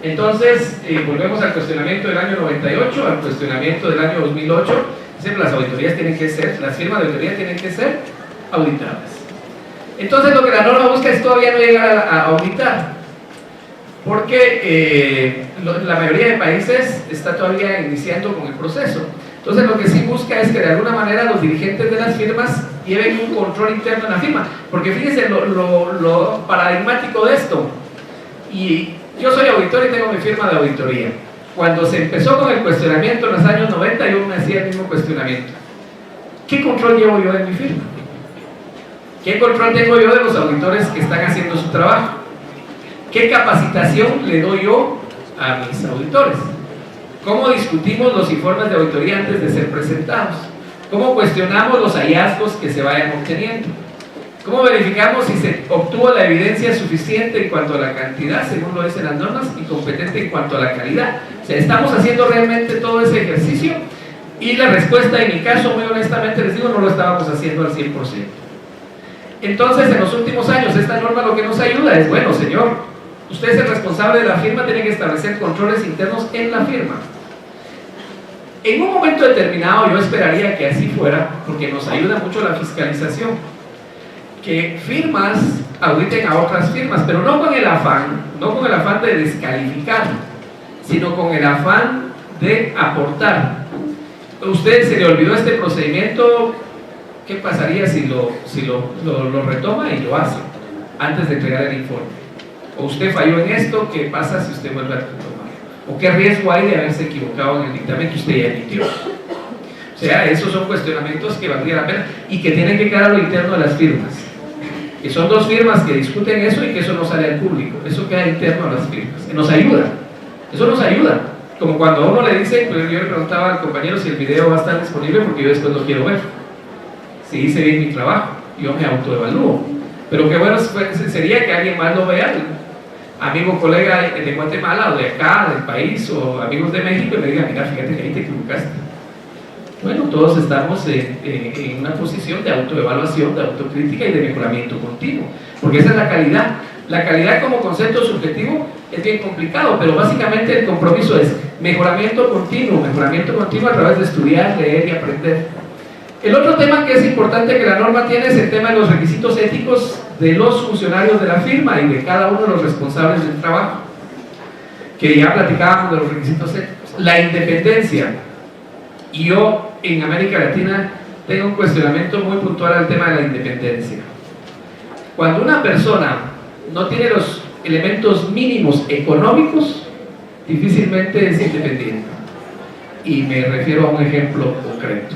Entonces, volvemos al cuestionamiento del año 98, al cuestionamiento del año 2008. Siempre las auditorías tienen que ser, las firmas de auditoría tienen que ser auditadas. Entonces lo que la norma busca es todavía no llegar a auditar, porque la mayoría de países está todavía iniciando con el proceso. Entonces lo que sí busca es que de alguna manera los dirigentes de las firmas lleven un control interno en la firma, porque fíjense lo paradigmático de esto. Y yo soy auditor y tengo mi firma de auditoría. Cuando se empezó con el cuestionamiento en los años 90, yo me hacía el mismo cuestionamiento. ¿Qué control llevo yo en mi firma? ¿Qué control tengo yo de los auditores que están haciendo su trabajo? ¿Qué capacitación le doy yo a mis auditores? ¿Cómo discutimos los informes de auditoría antes de ser presentados? ¿Cómo cuestionamos los hallazgos que se vayan obteniendo? ¿Cómo verificamos si se obtuvo la evidencia suficiente en cuanto a la cantidad, según lo dicen las normas, y competente en cuanto a la calidad? O sea, ¿estamos haciendo realmente todo ese ejercicio? Y la respuesta, en mi caso, muy honestamente les digo, no lo estábamos haciendo al 100%. Entonces, en los últimos años, esta norma lo que nos ayuda es, bueno, señor, usted es el responsable de la firma, tiene que establecer controles internos en la firma. En un momento determinado, yo esperaría que así fuera, porque nos ayuda mucho la fiscalización, que firmas auditen a otras firmas, pero no con el afán de descalificar, sino con el afán de aportar. ¿A usted se le olvidó este procedimiento? ¿Qué pasaría si lo retoma y lo hace antes de entregar el informe? ¿O usted falló en esto? ¿Qué pasa si usted vuelve a retomar? ¿O qué riesgo hay de haberse equivocado en el dictamen que usted ya emitió? O sea, esos son cuestionamientos que valdría la pena y que tienen que quedar a lo interno de las firmas. Que son dos firmas que discuten eso y que eso no sale al público. Eso queda interno a las firmas. Que nos ayuda. Eso nos ayuda. Como cuando a uno le dice, pues yo le preguntaba al compañero si el video va a estar disponible porque yo después lo quiero ver. Si hice bien mi trabajo, yo me autoevalúo. Pero qué bueno sería que alguien más lo vea, amigo, colega de Guatemala o de acá, del país, o amigos de México, y me digan, mira, fíjate que ahí te equivocaste. Bueno, todos estamos en una posición de autoevaluación, de autocrítica y de mejoramiento continuo, porque esa es la calidad. La calidad como concepto subjetivo es bien complicado, pero básicamente el compromiso es mejoramiento continuo a través de estudiar, leer y aprender. El otro tema que es importante que la norma tiene es el tema de los requisitos éticos de los funcionarios de la firma y de cada uno de los responsables del trabajo, que ya platicábamos de los requisitos éticos. La independencia. Y yo en América Latina tengo un cuestionamiento muy puntual al tema de la independencia. Cuando una persona no tiene los elementos mínimos económicos, difícilmente es independiente. Y me refiero a un ejemplo concreto,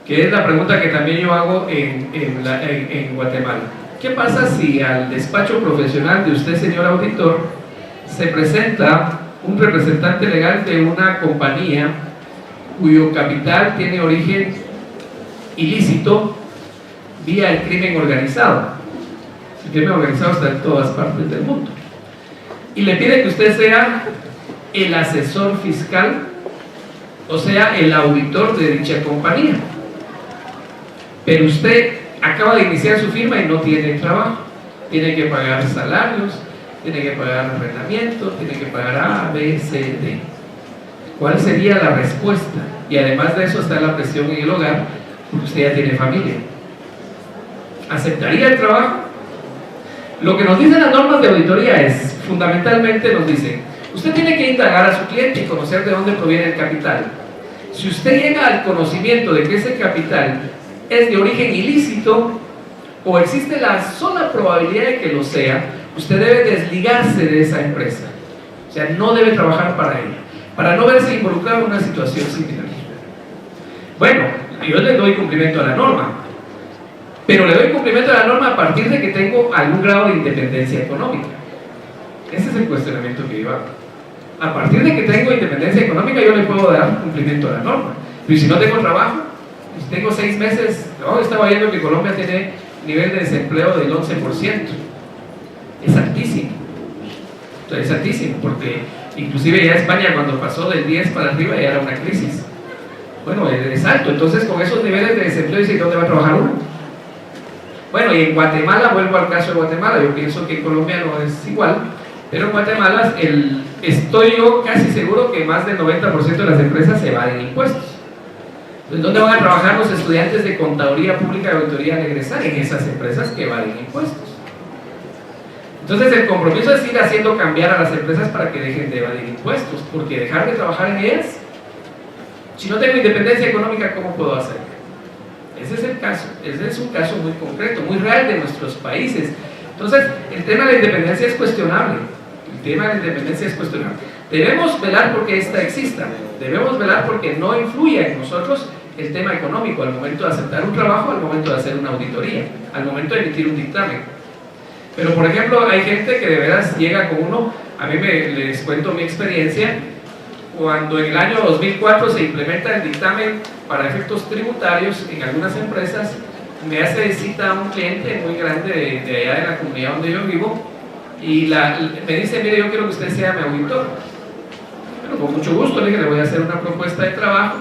que es la pregunta que también yo hago en Guatemala. ¿Qué pasa si al despacho profesional de usted, señor auditor, se presenta un representante legal de una compañía cuyo capital tiene origen ilícito vía el crimen organizado? El crimen organizado está en todas partes del mundo. Y le pide que usted sea el asesor fiscal, o sea, el auditor de dicha compañía. Pero usted acaba de iniciar su firma y no tiene trabajo. Tiene que pagar salarios, tiene que pagar arrendamiento, tiene que pagar A, B, C, D. ¿Cuál sería la respuesta? Y además de eso está la presión en el hogar, porque usted ya tiene familia. ¿Aceptaría el trabajo? Lo que nos dicen las normas de auditoría es, fundamentalmente nos dicen, usted tiene que indagar a su cliente y conocer de dónde proviene el capital. Si usted llega al conocimiento de que ese capital es de origen ilícito o existe la sola probabilidad de que lo sea, usted debe desligarse de esa empresa. O sea, no debe trabajar para ella, para no verse involucrado en una situación similar. Bueno, yo le doy cumplimiento a la norma, pero le doy cumplimiento a la norma a partir de que tengo algún grado de independencia económica. Ese es el cuestionamiento que yo hago. A partir de que tengo independencia económica, yo le puedo dar cumplimiento a la norma. Pero si no tengo trabajo, si tengo 6 meses, no, estaba viendo que Colombia tiene nivel de desempleo del 11%. Es altísimo. Entonces, es altísimo, porque inclusive ya España, cuando pasó del 10 para arriba, ya era una crisis. Bueno, es alto. Entonces, con esos niveles de desempleo, dice, ¿dónde va a trabajar uno? Bueno, y en Guatemala, vuelvo al caso de Guatemala, yo pienso que en Colombia no es igual, pero en Guatemala estoy yo casi seguro que más del 90% de las empresas se evaden impuestos. Entonces, ¿dónde van a trabajar los estudiantes de contaduría pública y auditoría al egresar? En esas empresas que evaden impuestos. Entonces, el compromiso es ir haciendo cambiar a las empresas para que dejen de evadir impuestos, porque dejar de trabajar en ellas, si no tengo independencia económica, ¿cómo puedo hacer? Ese es el caso, ese es un caso muy concreto, muy real de nuestros países. Entonces, el tema de la independencia es cuestionable. El tema de la independencia es cuestionable. Debemos velar porque esta exista. Debemos velar porque no influya en nosotros el tema económico al momento de aceptar un trabajo, al momento de hacer una auditoría, al momento de emitir un dictamen. Pero, por ejemplo, hay gente que de veras llega con uno. A mí les cuento mi experiencia. Cuando en el año 2004 se implementa el dictamen para efectos tributarios en algunas empresas, me hace cita a un cliente muy grande de allá de la comunidad donde yo vivo y me dice, mire, yo quiero que usted sea mi auditor. Bueno, con mucho gusto le dije, le voy a hacer una propuesta de trabajo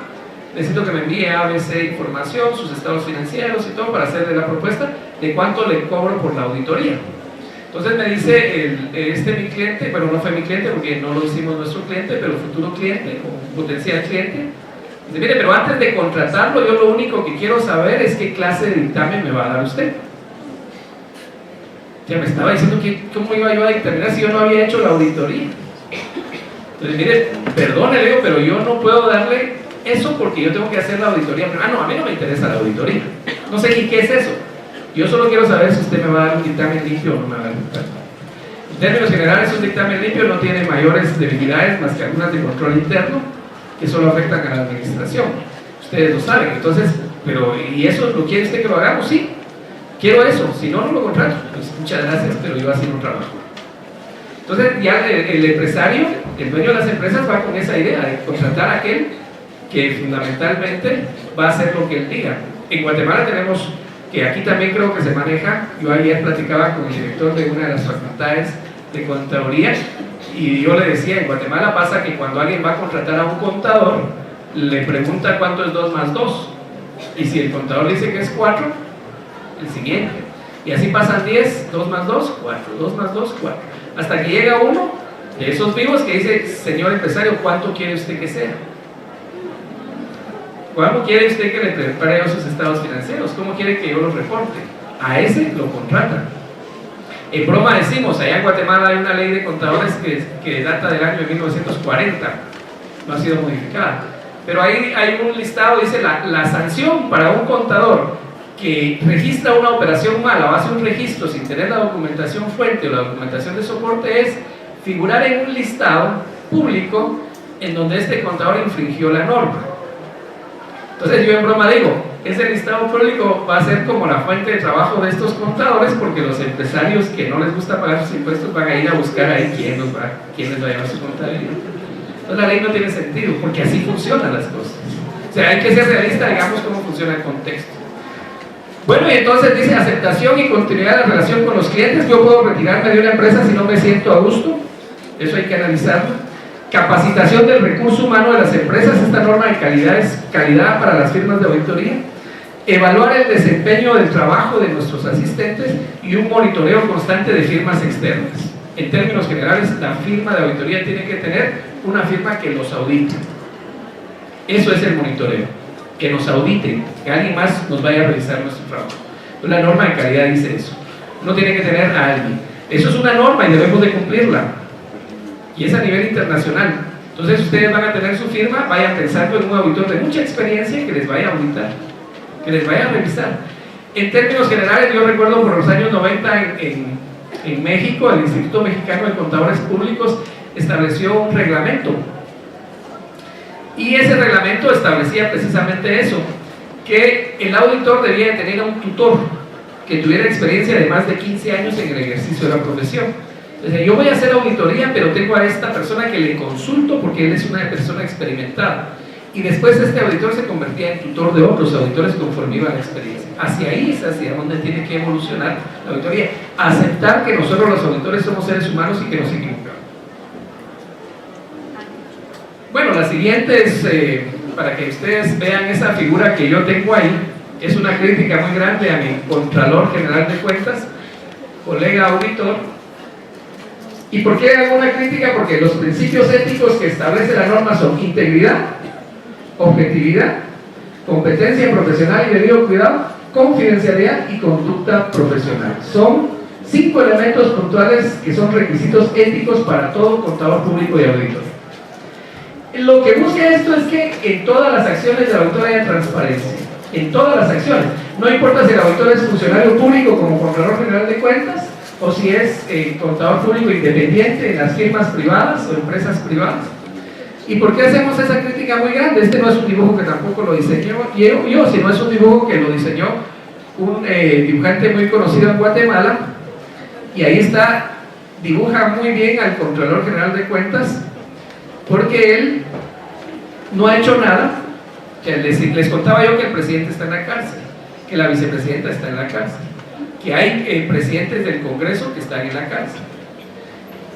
necesito que me envíe ABC información, sus estados financieros y todo para hacerle la propuesta de cuánto le cobro por la auditoría. Entonces me dice mi cliente, bueno, no fue mi cliente porque no lo hicimos nuestro cliente, pero futuro cliente o potencial cliente, dice, mire, pero antes de contratarlo, yo lo único que quiero saber es qué clase de dictamen me va a dar usted. Ya me estaba diciendo que cómo iba yo a dictaminar si yo no había hecho la auditoría. Entonces, mire, perdone, le digo, pero yo no puedo darle eso porque yo tengo que hacer la auditoría. Ah, no, a mí no me interesa la auditoría. No sé ni qué es eso. Yo solo quiero saber si usted me va a dar un dictamen limpio o no me va a dar un dictamen. En términos generales, un dictamen limpio no tiene mayores debilidades más que algunas de control interno que solo afectan a la administración. Ustedes lo saben. Entonces, pero ¿y eso lo quiere usted que lo hagamos? Sí, quiero eso. Si no, no lo contrato. Pues muchas gracias, pero yo así no trabajo. Entonces, ya el empresario, el dueño de las empresas, va con esa idea de contratar a aquel que fundamentalmente va a hacer lo que él diga. En Guatemala tenemos, que aquí también creo que se maneja, yo ayer platicaba con el director de una de las facultades de contaduría y yo le decía, en Guatemala pasa que cuando alguien va a contratar a un contador, le pregunta cuánto es 2 más 2, y si el contador dice que es 4, el siguiente, y así pasan 10, 2 más 2, 4, 2 más 2, 4, hasta que llega uno de esos vivos que dice, señor empresario, ¿cuánto quiere usted que sea? ¿Cómo quiere usted que le prepare yo sus estados financieros? ¿Cómo quiere que yo los reporte? A ese lo contratan. En broma decimos, allá en Guatemala hay una ley de contadores que data del año de 1940, no ha sido modificada. Pero ahí hay un listado, dice la sanción para un contador que registra una operación mala o hace un registro sin tener la documentación fuente o la documentación de soporte es figurar en un listado público en donde este contador infringió la norma. Entonces yo en broma digo, ese listado público va a ser como la fuente de trabajo de estos contadores porque los empresarios que no les gusta pagar sus impuestos van a ir a buscar ahí quién les va a llevar su contabilidad. Entonces la ley no tiene sentido porque así funcionan las cosas. O sea, hay que ser realista, digamos cómo funciona el contexto. Bueno, y entonces dice aceptación y continuidad de la relación con los clientes. Yo puedo retirarme de una empresa si no me siento a gusto, eso hay que analizarlo. Capacitación del recurso humano de las empresas, esta norma de calidad es calidad para las firmas de auditoría. Evaluar el desempeño del trabajo de nuestros asistentes y un monitoreo constante de firmas externas. En términos generales, la firma de auditoría tiene que tener una firma que los audite. Eso es el monitoreo, que nos audite, que alguien más nos vaya a revisar nuestro trabajo. La norma de calidad dice eso. Uno tiene que tener a alguien. Eso es una norma y debemos de cumplirla. Y es a nivel internacional. Entonces ustedes van a tener su firma, vayan pensando en un auditor de mucha experiencia que les vaya a auditar, que les vaya a revisar. En términos generales, yo recuerdo por los años 90 en México, el Instituto Mexicano de Contadores Públicos estableció un reglamento. Y ese reglamento establecía precisamente eso, que el auditor debía de tener a un tutor que tuviera experiencia de más de 15 años en el ejercicio de la profesión. Entonces, yo voy a hacer auditoría, pero tengo a esta persona que le consulto porque él es una persona experimentada. Y después este auditor se convertía en tutor de otros auditores conforme iba la experiencia. Hacia ahí es hacia donde tiene que evolucionar la auditoría. Aceptar que nosotros los auditores somos seres humanos y que nos equivocamos. Bueno, la siguiente es, para que ustedes vean esa figura que yo tengo ahí, es una crítica muy grande a mi Contralor General de Cuentas, colega auditor. ¿Y por qué hago una crítica? Porque los principios éticos que establece la norma son integridad, objetividad, competencia profesional y debido cuidado, confidencialidad y conducta profesional. Son 5 elementos puntuales que son requisitos éticos para todo contador público y auditor. Lo que busca esto es que en todas las acciones del auditor haya transparencia. En todas las acciones. No importa si el auditor es funcionario público como Contralor General de Cuentas o si es contador público independiente en las firmas privadas o empresas privadas. ¿Y por qué hacemos esa crítica muy grande? Este no es un dibujo que tampoco lo diseñó yo, sino es un dibujo que lo diseñó un dibujante muy conocido en Guatemala, y ahí está, dibuja muy bien al Contralor General de Cuentas, porque él no ha hecho nada. Que les contaba yo que el presidente está en la cárcel, que la vicepresidenta está en la cárcel, que hay presidentes del Congreso que están en la cárcel.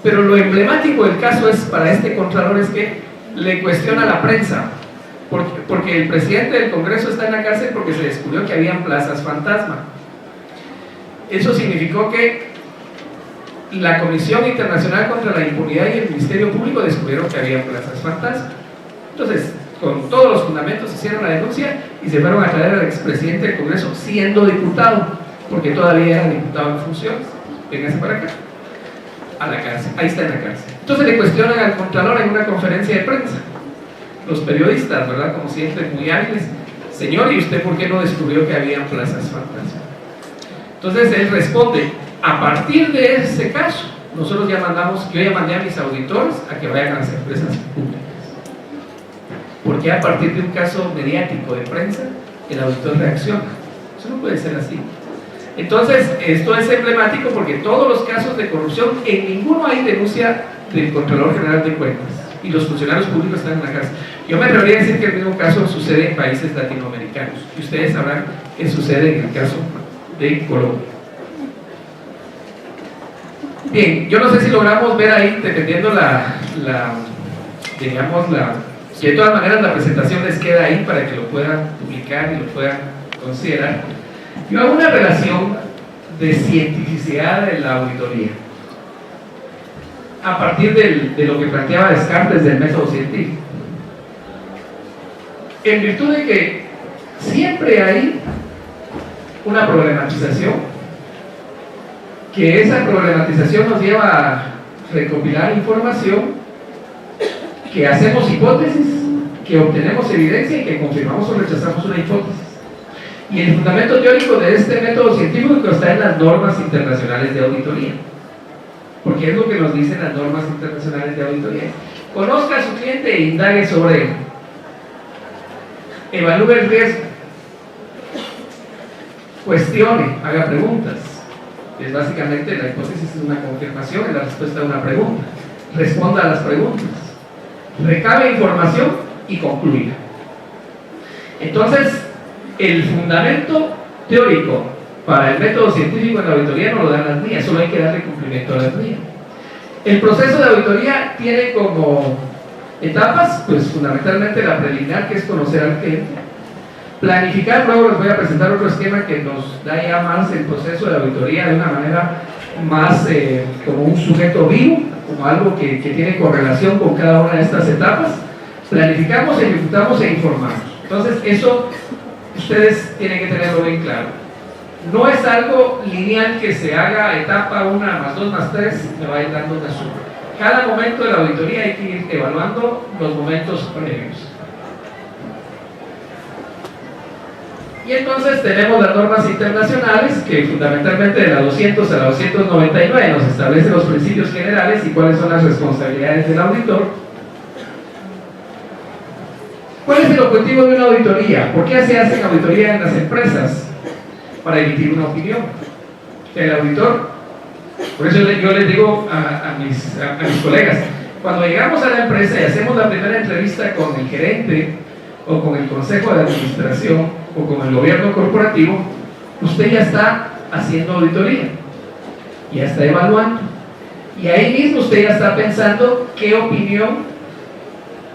Pero lo emblemático del caso es, para este Contralor, es que le cuestiona a la prensa Porque el presidente del Congreso está en la cárcel porque se descubrió que habían plazas fantasma. Eso significó que la Comisión Internacional contra la Impunidad y el Ministerio Público descubrieron que había plazas fantasma. Entonces, con todos los fundamentos hicieron la denuncia y se fueron a traer al expresidente del Congreso siendo diputado, porque todavía era diputado en funciones. Véngase para acá, a la cárcel, ahí está en la cárcel. Entonces le cuestionan al Contralor en una conferencia de prensa, los periodistas, ¿verdad? Como siempre, muy hábiles: señor, ¿y usted por qué no descubrió que había plazas fantasma? Entonces él responde: a partir de ese caso, nosotros ya mandamos, yo ya mandé a mis auditores a que vayan a las empresas públicas. Porque a partir de un caso mediático de prensa, el auditor reacciona. Eso no puede ser así. Entonces, esto es emblemático porque todos los casos de corrupción, en ninguno hay denuncia del Contralor General de Cuentas y los funcionarios públicos están en la cárcel. Yo me atrevería a decir que el mismo caso sucede en países latinoamericanos y ustedes sabrán que sucede en el caso de Colombia. Bien, yo no sé si logramos ver ahí, dependiendo que de todas maneras la presentación les queda ahí para que lo puedan publicar y lo puedan considerar. Yo hago una relación de cientificidad de la auditoría a partir de lo que planteaba Descartes del método científico, en virtud de que siempre hay una problematización, que esa problematización nos lleva a recopilar información, que hacemos hipótesis, que obtenemos evidencia y que confirmamos o rechazamos una hipótesis. Y el fundamento teórico de este método científico está en las normas internacionales de auditoría, porque es lo que nos dicen las normas internacionales de auditoría: conozca a su cliente e indague sobre él, evalúe el riesgo, cuestione, haga preguntas. Es básicamente, la hipótesis es una confirmación, es la respuesta a una pregunta. Responda a las preguntas, recabe información y concluya. Entonces, el fundamento teórico para el método científico en la auditoría no lo dan las guías, solo hay que darle cumplimiento a las guías. El proceso de auditoría tiene como etapas, pues fundamentalmente la preliminar, que es conocer al cliente, planificar. Luego les voy a presentar otro esquema que nos da ya más el proceso de auditoría de una manera más como un sujeto vivo, como algo que tiene correlación con cada una de estas etapas. Planificamos, ejecutamos e informamos. Entonces eso ustedes tienen que tenerlo bien claro. No es algo lineal que se haga etapa 1 más 2 más 3, me va a ir dando una suma. Cada momento de la auditoría hay que ir evaluando los momentos previos. Y entonces tenemos las normas internacionales, que fundamentalmente de la 200 a la 299 nos establecen los principios generales y cuáles son las responsabilidades del auditor. ¿Cuál es el objetivo de una auditoría? ¿Por qué se hacen auditoría en las empresas? Para emitir una opinión. El auditor, por eso yo les digo a mis colegas, cuando llegamos a la empresa y hacemos la primera entrevista con el gerente o con el consejo de administración o con el gobierno corporativo, usted ya está haciendo auditoría, ya está evaluando, y ahí mismo usted ya está pensando qué opinión,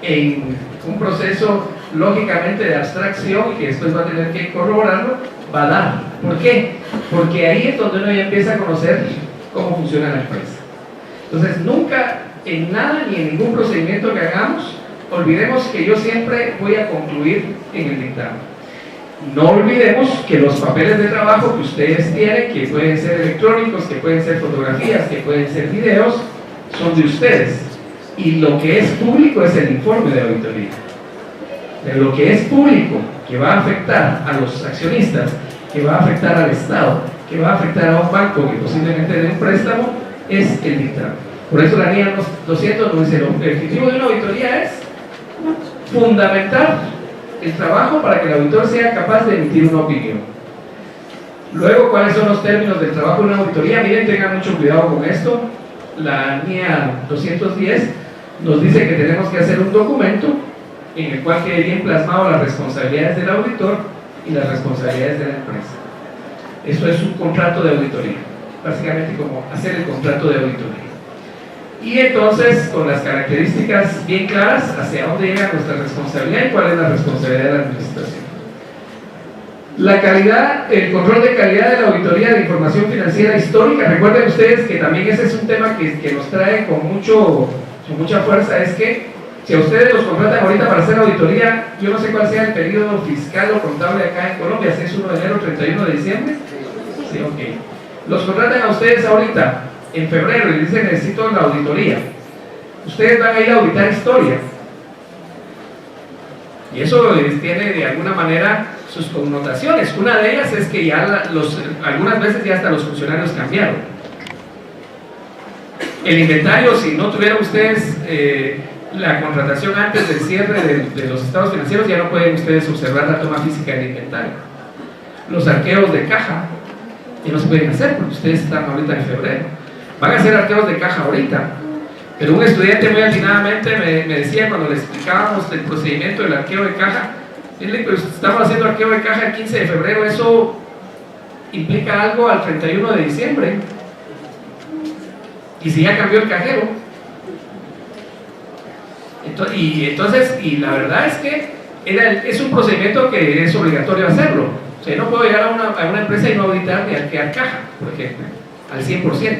en un proceso lógicamente de abstracción y que después va a tener que corroborarlo, va a dar. ¿Por qué? Porque ahí es donde uno ya empieza a conocer cómo funciona la empresa. Entonces nunca, en nada ni en ningún procedimiento que hagamos, olvidemos que yo siempre voy a concluir en el dictamen. No olvidemos que los papeles de trabajo que ustedes tienen, que pueden ser electrónicos, que pueden ser fotografías, que pueden ser videos, son de ustedes. Y lo que es público es el informe de auditoría. De lo que es público, que va a afectar a los accionistas, que va a afectar al Estado, que va a afectar a un banco que posiblemente dé un préstamo, es el dictamen. Por eso la guía 200 nos dice: el objetivo de una auditoría es fundamentar el trabajo para que el auditor sea capaz de emitir una opinión. Luego, ¿cuáles son los términos del trabajo de una auditoría? Miren, tengan mucho cuidado con esto. La guía 210 nos dice que tenemos que hacer un documento en el cual quede bien plasmado las responsabilidades del auditor y las responsabilidades de la empresa. Eso es un contrato de auditoría, básicamente como hacer el contrato de auditoría. y entonces con las características bien claras hacia dónde llega nuestra responsabilidad y cuál es la responsabilidad de la administración. La calidad, el control de calidad de la auditoría de información financiera histórica. Recuerden ustedes que también ese es un tema que nos trae con mucha fuerza, es que si a ustedes los contratan ahorita para hacer auditoría, yo no sé cuál sea el periodo fiscal o contable acá en Colombia, si es 1 de enero, 31 de diciembre. Sí, ok. Los contratan a ustedes ahorita, en febrero, y les dicen necesito la auditoría. Ustedes van a ir a auditar historia. Y eso tiene de alguna manera sus connotaciones. Una de ellas es que ya algunas veces ya hasta los funcionarios cambiaron. El inventario, si no tuvieran ustedes la contratación antes del cierre de los estados financieros, ya no pueden ustedes observar la toma física del inventario. Los arqueos de caja ya no se pueden hacer porque ustedes están ahorita en febrero. Van a hacer arqueos de caja ahorita. Pero un estudiante muy atinadamente me decía cuando le explicábamos el procedimiento del arqueo de caja, pero estamos haciendo arqueo de caja el 15 de febrero, eso implica algo al 31 de diciembre. Y si ya cambió el cajero. Y la verdad es que es un procedimiento que es obligatorio hacerlo. O sea, no puedo llegar a una empresa y no auditar ni arquear caja, por ejemplo, al 100%.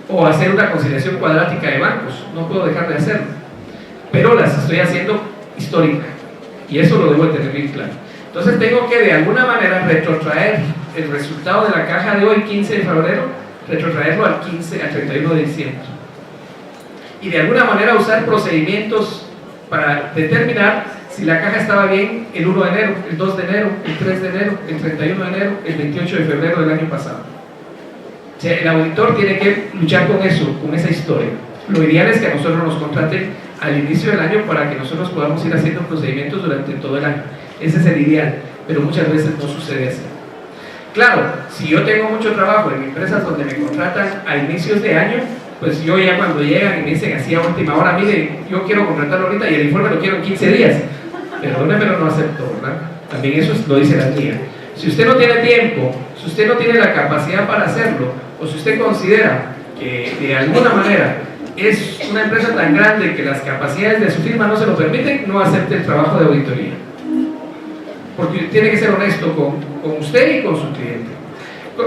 O hacer una conciliación cuadrática de bancos, no puedo dejar de hacerlo, pero las estoy haciendo históricas y eso lo debo de tener bien claro. Entonces tengo que de alguna manera retrotraer el resultado de la caja de hoy, 15 de febrero, retrotraerlo al 31 de diciembre y de alguna manera usar procedimientos para determinar si la caja estaba bien el 1 de enero, el 2 de enero, el 3 de enero, el 31 de enero, el 28 de febrero del año pasado. O sea, el auditor tiene que luchar con eso, con esa historia. Lo ideal es que a nosotros nos contraten al inicio del año para que nosotros podamos ir haciendo procedimientos durante todo el año. Ese es el ideal, pero muchas veces no sucede así. Claro, si yo tengo mucho trabajo en empresas donde me contratan a inicios de año, pues yo ya cuando llegan y me dicen así a última hora, mire, yo quiero contratarlo ahorita y el informe lo quiero en 15 días. Perdóneme, no acepto, ¿verdad? También eso lo dice la guía. Si usted no tiene tiempo, si usted no tiene la capacidad para hacerlo, o si usted considera que de alguna manera es una empresa tan grande que las capacidades de su firma no se lo permiten, no acepte el trabajo de auditoría. Porque tiene que ser honesto con usted y con su cliente.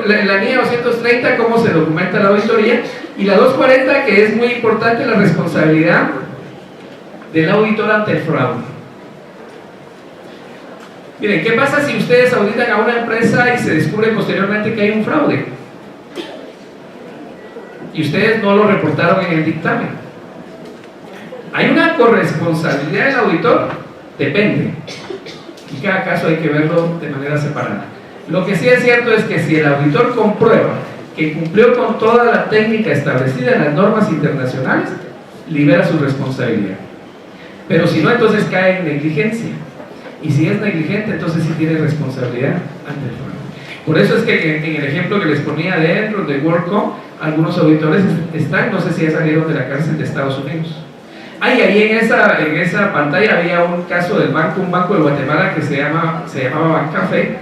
La NIA 230, cómo se documenta la auditoría, y la 240, que es muy importante, la responsabilidad del auditor ante el fraude. Miren, ¿qué pasa si ustedes auditan a una empresa y se descubre posteriormente que hay un fraude? Y ustedes no lo reportaron en el dictamen. ¿Hay una corresponsabilidad del auditor? Depende. Y cada caso hay que verlo de manera separada. Lo que sí es cierto es que si el auditor comprueba que cumplió con toda la técnica establecida en las normas internacionales, libera su responsabilidad. Pero si no, entonces cae en negligencia. Y si es negligente, entonces sí tiene responsabilidad ante el fraude. Por eso es que en el ejemplo que les ponía dentro de WorldCom, algunos auditores están, no sé si ya salieron de la cárcel de Estados Unidos. Ahí en esa pantalla había un caso del banco, un banco de Guatemala que se llamaba Bancafé,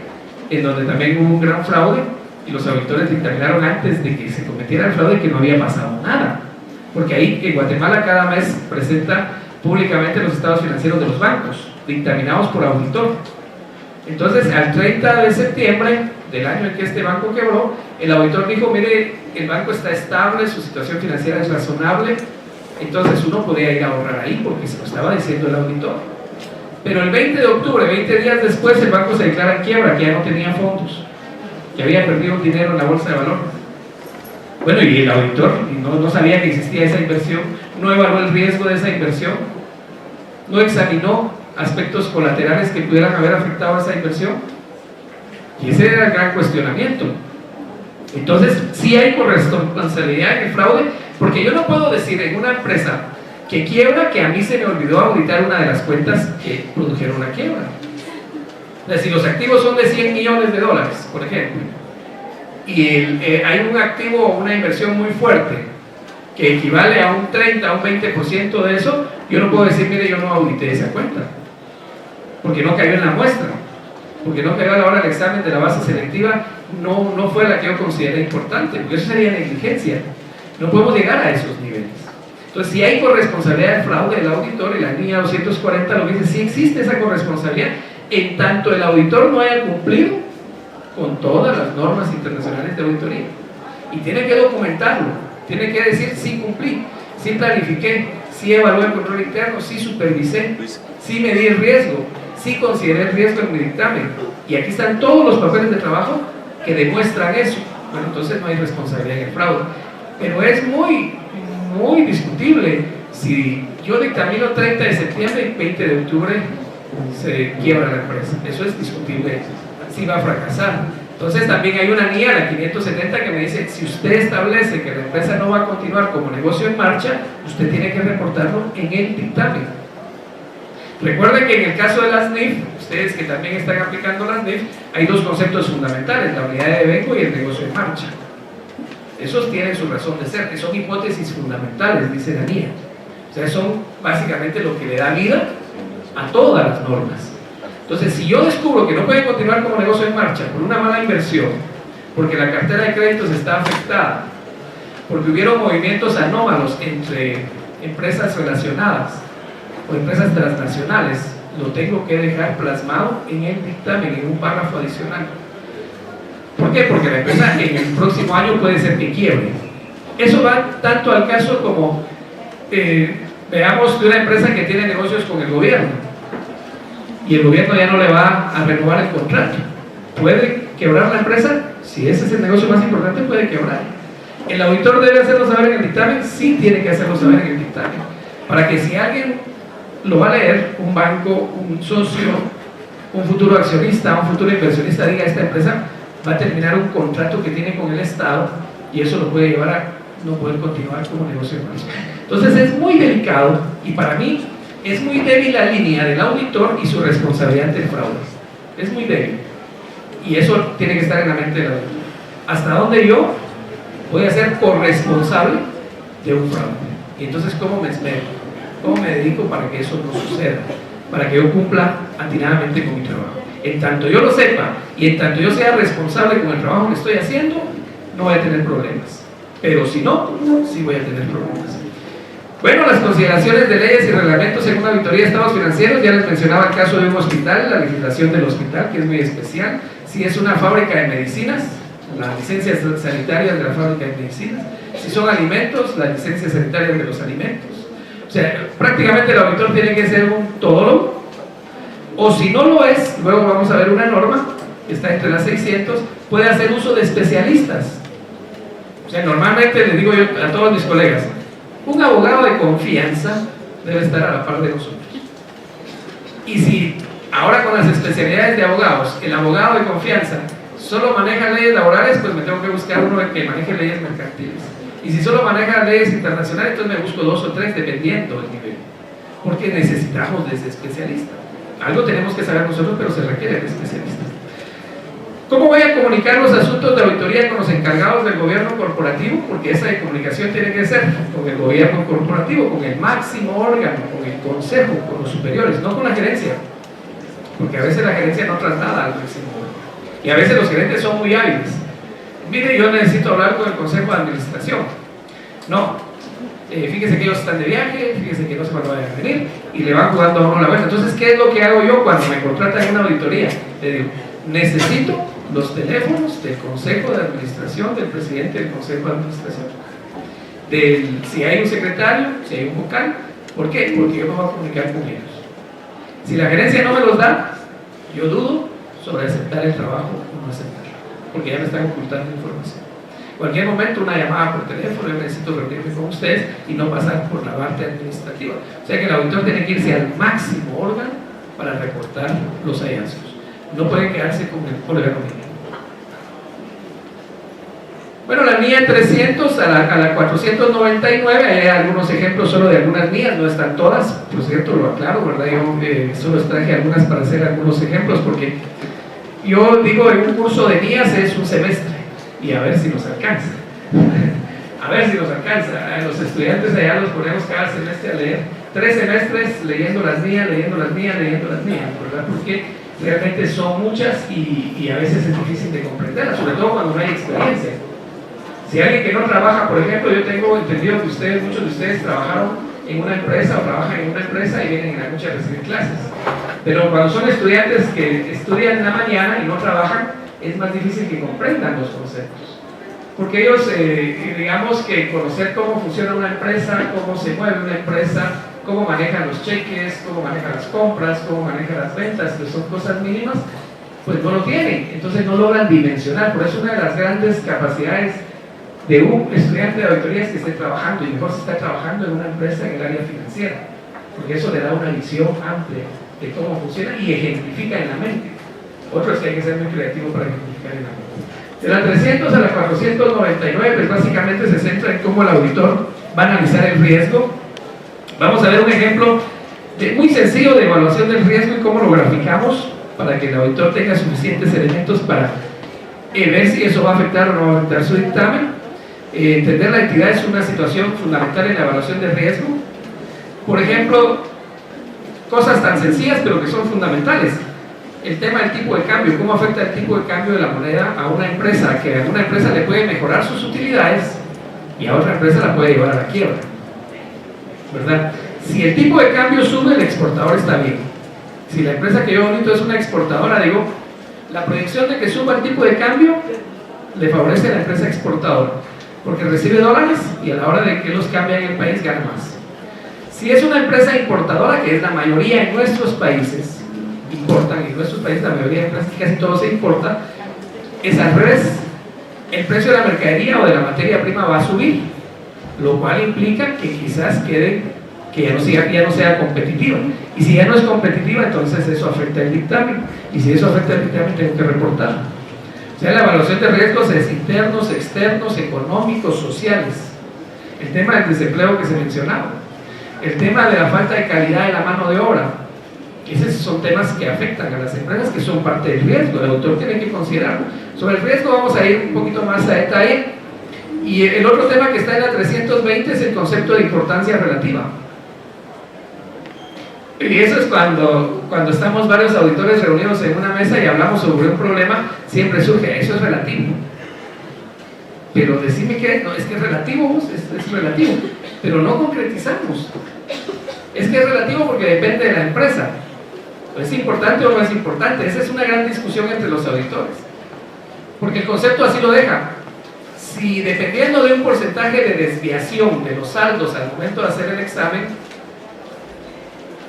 en donde también hubo un gran fraude y los auditores dictaminaron antes de que se cometiera el fraude que no había pasado nada. Porque ahí en Guatemala cada mes presenta públicamente los estados financieros de los bancos, dictaminados por auditor. Entonces, al 30 de septiembre del año en que este banco quebró, el auditor dijo, mire, el banco está estable, su situación financiera es razonable, entonces uno podía ir a ahorrar ahí porque se lo estaba diciendo el auditor. Pero el 20 de octubre, 20 días después, el banco se declara en quiebra, que ya no tenía fondos, que había perdido dinero en la bolsa de valor. Bueno, y el auditor no sabía que existía esa inversión, no evaluó el riesgo de esa inversión, no examinó aspectos colaterales que pudieran haber afectado a esa inversión, y ese era el gran cuestionamiento. Entonces, sí hay corresponsabilidad en el fraude, porque yo no puedo decir en una empresa que quiebra que a mí se me olvidó auditar una de las cuentas que produjeron la quiebra. Es decir, los activos son de $100 millones, por ejemplo, y hay un activo o una inversión muy fuerte que equivale a un 30, a un 20% de eso, yo no puedo decir, mire, yo no audité esa cuenta, porque no cayó en la muestra, porque no cayó a la hora del examen de la base selectiva, no fue la que yo consideré importante, porque eso sería negligencia. No podemos llegar a esos niveles. Entonces, si hay corresponsabilidad del fraude del auditor, y la línea 240 lo que dice, sí existe esa corresponsabilidad, en tanto el auditor no haya cumplido con todas las normas internacionales de auditoría. Y tiene que documentarlo, tiene que decir, sí cumplí, sí planifiqué, sí evalué el control interno, sí supervisé, sí medí el riesgo, sí consideré el riesgo en mi dictamen. Y aquí están todos los papeles de trabajo que demuestran eso. Bueno, entonces no hay responsabilidad en el fraude. Pero es muy discutible si yo dictamino 30 de septiembre y 20 de octubre se quiebra la empresa. Eso es discutible, si va a fracasar. Entonces también hay una NIA, la 570, que me dice, si usted establece que la empresa no va a continuar como negocio en marcha, usted tiene que reportarlo en el dictamen. Recuerden que en el caso de las NIF, ustedes que también están aplicando las NIF, hay dos conceptos fundamentales, la unidad de evenco y el negocio en marcha. Esos tienen su razón de ser, que son hipótesis fundamentales, dice la NIA. O sea, son básicamente lo que le da vida a todas las normas. Entonces, si yo descubro que no puede continuar como negocio en marcha por una mala inversión, porque la cartera de créditos está afectada, porque hubieron movimientos anómalos entre empresas relacionadas o empresas transnacionales, lo tengo que dejar plasmado en el dictamen, en un párrafo adicional. ¿Por qué? Porque la empresa en el próximo año puede ser que quiebre. Eso va tanto al caso como veamos de una empresa que tiene negocios con el gobierno y el gobierno ya no le va a renovar el contrato. ¿Puede quebrar la empresa? Si ese es el negocio más importante, puede quebrar. ¿El auditor debe hacerlo saber en el dictamen? Sí, tiene que hacerlo saber en el dictamen, para que si alguien lo va a leer, un banco, un socio, un futuro accionista, un futuro inversionista, diga, esta empresa va a terminar un contrato que tiene con el Estado y eso lo puede llevar a no poder continuar como negocio en marcha. Entonces es muy delicado y para mí es muy débil la línea del auditor y su responsabilidad ante el fraude. Es muy débil y eso tiene que estar en la mente del auditor. ¿Hasta dónde yo voy a ser corresponsable de un fraude? Y entonces, ¿cómo me esmero? ¿Cómo me dedico para que eso no suceda? Para que yo cumpla atinadamente con mi trabajo. En tanto yo lo sepa y en tanto yo sea responsable con el trabajo que estoy haciendo, no voy a tener problemas. Pero si no, sí voy a tener problemas. Bueno, las consideraciones de leyes y reglamentos según la auditoría de estados financieros, ya les mencionaba el caso de un hospital, la legislación del hospital, que es muy especial. Si es una fábrica de medicinas, las licencias sanitarias de la fábrica de medicinas. Si son alimentos, las licencias sanitarias de los alimentos. O sea, prácticamente el auditor tiene que ser un todólogo, o si no lo es, luego vamos a ver una norma que está entre las 600, puede hacer uso de especialistas. O sea, normalmente les digo yo a todos mis colegas, un abogado de confianza debe estar a la par de nosotros. Y si ahora con las especialidades de abogados, el abogado de confianza solo maneja leyes laborales, pues me tengo que buscar uno que maneje leyes mercantiles. Y si solo maneja leyes internacionales, entonces me busco 2 o 3 dependiendo del nivel. Porque necesitamos de ese especialista. Algo tenemos que saber nosotros, pero se requiere de especialistas. ¿Cómo voy a comunicar los asuntos de auditoría con los encargados del gobierno corporativo? Porque esa comunicación tiene que ser con el gobierno corporativo, con el máximo órgano, con el consejo, con los superiores, no con la gerencia. Porque a veces la gerencia no traslada al máximo órgano. Y a veces los gerentes son muy hábiles. Mire, yo necesito hablar con el consejo de administración. No, fíjese que ellos están de viaje, fíjese que no se van a venir y le van jugando a uno la vuelta. Entonces, ¿qué es lo que hago yo cuando me contratan en una auditoría? Le digo, necesito los teléfonos del consejo de administración, del presidente del consejo de administración, si hay un secretario, si hay un vocal. ¿Por qué? Porque yo me voy a comunicar con ellos. Si la gerencia no me los da, yo dudo sobre aceptar el trabajo o no aceptarlo, porque ya me están ocultando información. En cualquier momento una llamada por teléfono, yo necesito reunirme con ustedes y no pasar por la parte administrativa. O sea que el auditor tiene que irse al máximo órgano para reportar los hallazgos. No puede quedarse con el órgano mínimo. Bueno, la NIA 300 a la 499, hay algunos ejemplos solo de algunas NIAs, no están todas, por cierto, lo aclaro, ¿verdad? Yo solo traje algunas para hacer algunos ejemplos, porque yo digo, en un curso de NIAs es un semestre, y a ver si nos alcanza. A ver si nos alcanza. A los estudiantes allá los ponemos cada semestre a leer 3 semestres leyendo las NIAs, ¿verdad? Porque realmente son muchas y a veces es difícil de comprenderlas, sobre todo cuando no hay experiencia. Si alguien que no trabaja, por ejemplo, yo tengo entendido que ustedes, muchos de ustedes trabajaron en una empresa o trabajan en una empresa y vienen en la noche a recibir clases. Pero cuando son estudiantes que estudian en la mañana y no trabajan, es más difícil que comprendan los conceptos. Porque ellos, digamos que conocer cómo funciona una empresa, cómo se mueve una empresa, cómo manejan los cheques, cómo manejan las compras, cómo manejan las ventas, que son cosas mínimas, pues no lo tienen. Entonces no logran dimensionar. Por eso una de las grandes capacidades de un estudiante de auditoría es que esté trabajando, y mejor si está trabajando en una empresa en el área financiera, porque eso le da una visión amplia de cómo funciona y ejemplifica en la mente. Otro es que hay que ser muy creativo para ejemplificar en la mente. De la 300 a la 499, pues básicamente se centra en cómo el auditor va a analizar el riesgo. Vamos a ver un ejemplo muy sencillo de evaluación del riesgo y cómo lo graficamos para que el auditor tenga suficientes elementos para ver si eso va a afectar o no va a afectar su dictamen. Entender la entidad es una situación fundamental en la evaluación de riesgo. Por ejemplo, cosas tan sencillas pero que son fundamentales. El tema del tipo de cambio, cómo afecta el tipo de cambio de la moneda a una empresa, que a una empresa le puede mejorar sus utilidades y a otra empresa la puede llevar a la quiebra, ¿verdad? Si el tipo de cambio sube, el exportador está bien. Si la empresa que yo audito es una exportadora, digo, la proyección de que suba el tipo de cambio le favorece a la empresa exportadora, porque recibe dólares y a la hora de que los cambia en el país gana más. Si es una empresa importadora, que es la mayoría en nuestros países, importan, en nuestros países la mayoría de empresas, casi todo se importa, es al revés, el precio de la mercadería o de la materia prima va a subir, lo cual implica que quizás quede, que ya no sea competitiva, y si ya no es competitiva, entonces eso afecta el dictamen, y si eso afecta el dictamen tengo que reportarlo. O sea, la evaluación de riesgos es internos, externos, económicos, sociales. El tema del desempleo que se mencionaba, el tema de la falta de calidad de la mano de obra, esos son temas que afectan a las empresas, que son parte del riesgo, el autor tiene que considerarlo. Sobre el riesgo vamos a ir un poquito más a detalle, y el otro tema que está en la 320 es el concepto de importancia relativa. Y eso es cuando estamos varios auditores reunidos en una mesa y hablamos sobre un problema, siempre surge, eso es relativo. Pero decime que no, es que es relativo, es relativo, pero no concretizamos. Es que es relativo porque depende de la empresa. ¿Es importante o no es importante? Esa es una gran discusión entre los auditores. Porque el concepto así lo deja. Si dependiendo de un porcentaje de desviación de los saldos al momento de hacer el examen,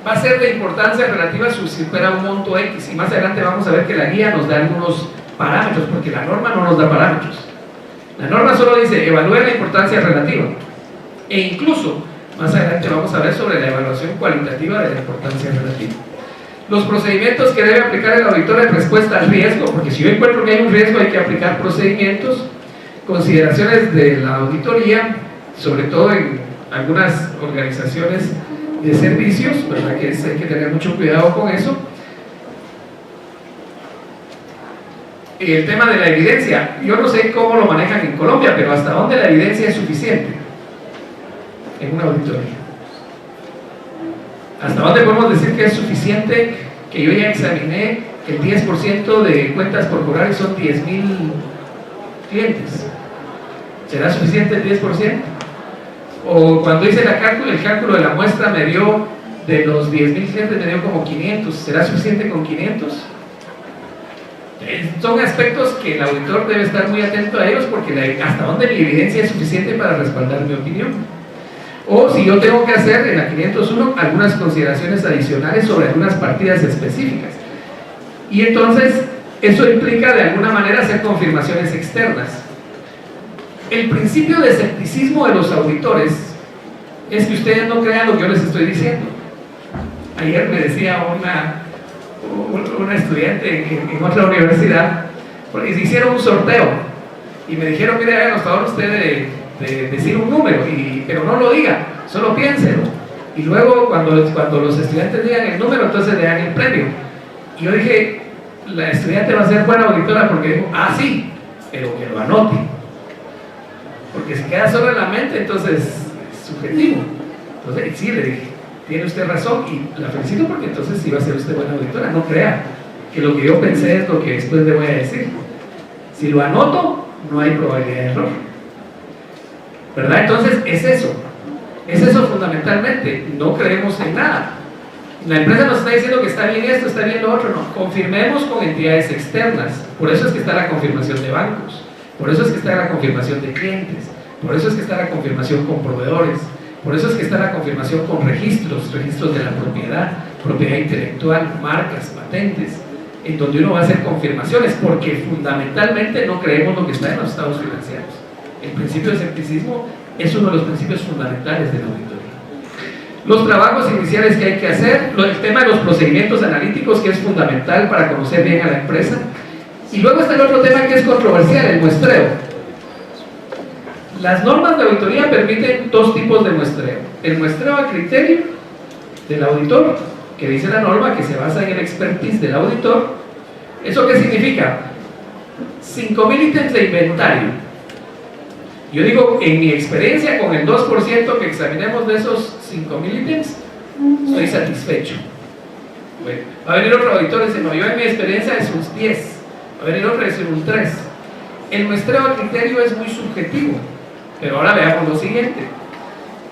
va a ser de importancia relativa si supera un monto X, y más adelante vamos a ver que la guía nos da algunos parámetros, porque la norma no nos da parámetros. La norma solo dice evalúe la importancia relativa, e incluso más adelante vamos a ver sobre la evaluación cualitativa de la importancia relativa. Los procedimientos que debe aplicar el auditor en respuesta al riesgo, porque si yo encuentro que hay un riesgo hay que aplicar procedimientos. Consideraciones de la auditoría, sobre todo en algunas organizaciones de servicios, ¿verdad? Que hay que tener mucho cuidado con eso. El tema de la evidencia, yo no sé cómo lo manejan en Colombia, pero hasta dónde la evidencia es suficiente en una auditoría. ¿Hasta dónde podemos decir que es suficiente que yo ya examiné que el 10% de cuentas por cobrar son 10,000 clientes? ¿Será suficiente el 10%? O cuando hice el cálculo de la muestra me dio, de los 10,000 clientes me dio como 500, ¿será suficiente con 500? Son aspectos que el auditor debe estar muy atento a ellos, porque hasta dónde mi evidencia es suficiente para respaldar mi opinión. O si yo tengo que hacer en la 501 algunas consideraciones adicionales sobre algunas partidas específicas. Y entonces eso implica de alguna manera hacer confirmaciones externas. El principio de escepticismo de los auditores es que ustedes no crean lo que yo les estoy diciendo. Ayer me decía una estudiante en otra universidad, hicieron un sorteo y me dijeron, mire, háganos favor usted de decir un número, pero no lo diga, solo piénselo, y luego cuando los estudiantes digan el número, entonces le dan el premio. Y yo dije, la estudiante va a ser buena auditora porque dijo, sí, pero que lo anote, porque si queda solo en la mente, entonces es subjetivo. Entonces sí, le dije, tiene usted razón, y la felicito porque entonces sí va a ser usted buena auditora. No crea que lo que yo pensé es lo que después le voy a decir. Si lo anoto, no hay probabilidad de error. ¿verdad? Entonces es eso fundamentalmente, no creemos en nada. La empresa nos está diciendo que está bien esto, está bien lo otro, no, confirmemos con entidades externas, por eso es que está la confirmación de bancos, por eso es que está la confirmación de clientes, por eso es que está la confirmación con proveedores, por eso es que está la confirmación con registros de la propiedad intelectual, marcas, patentes, en donde uno va a hacer confirmaciones, porque fundamentalmente no creemos lo que está en los estados financieros. El principio de escepticismo es uno de los principios fundamentales de la auditoría. Los trabajos iniciales que hay que hacer, el tema de los procedimientos analíticos, que es fundamental para conocer bien a la empresa, y luego está el otro tema que es controversial, el muestreo. Las normas de auditoría permiten dos tipos de muestreo: el muestreo a criterio del auditor, que dice la norma que se basa en el expertise del auditor. ¿Eso qué significa? 5.000 ítems de inventario. Yo digo, en mi experiencia, con el 2% que examinemos de esos 5.000 ítems, estoy satisfecho. Bueno, va a venir otro auditor y dice, no, yo en mi experiencia es un 10, va a venir otro y dice un 3. El muestreo a criterio es muy subjetivo, pero ahora veamos lo siguiente.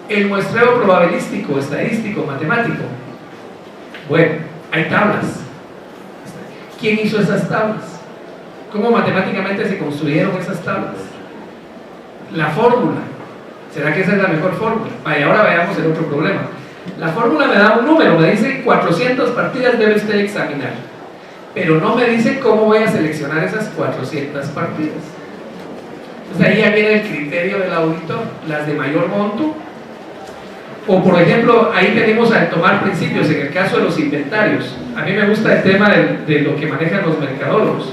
El muestreo probabilístico, estadístico, matemático. Bueno, hay tablas. ¿Quién hizo esas tablas? ¿Cómo matemáticamente se construyeron esas tablas? La fórmula, ¿será que esa es la mejor fórmula? Y ahora veamos el otro problema. La fórmula me da un número, me dice 400 partidas debe usted examinar, pero no me dice cómo voy a seleccionar esas 400 partidas. Entonces ahí ya viene el criterio del auditor, las de mayor monto, o por ejemplo, ahí tenemos a tomar principios, en el caso de los inventarios. A mí me gusta el tema de lo que manejan los mercadólogos.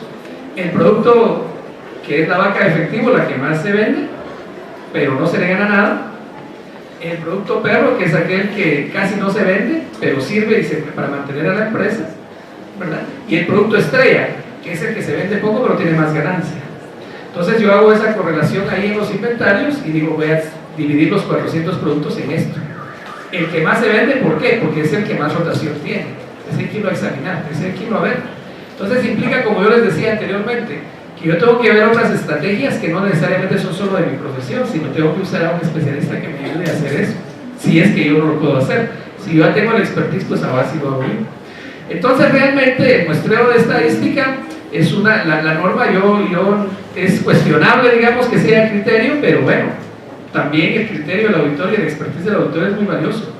El producto que es la vaca de efectivo, la que más se vende, pero no se le gana nada. El producto perro, que es aquel que casi no se vende, pero sirve para mantener a la empresa, ¿verdad? Y el producto estrella, que es el que se vende poco pero tiene más ganancia. Entonces yo hago esa correlación ahí en los inventarios y digo, voy a dividir los 400 productos en esto. El que más se vende, ¿por qué? Porque es el que más rotación tiene, es el que lo a examinar, es el que lo a ver. Entonces implica, como yo les decía anteriormente, que yo tengo que ver otras estrategias que no necesariamente son solo de mi profesión, sino tengo que usar a un especialista que me ayude a hacer eso, si es que yo no lo puedo hacer. Si yo ya tengo el expertise, pues ahora sí lo hago yo. Entonces realmente el muestreo de estadística es la norma es cuestionable, digamos, que sea el criterio, pero bueno, también el criterio del auditor y el expertise del auditor es muy valioso.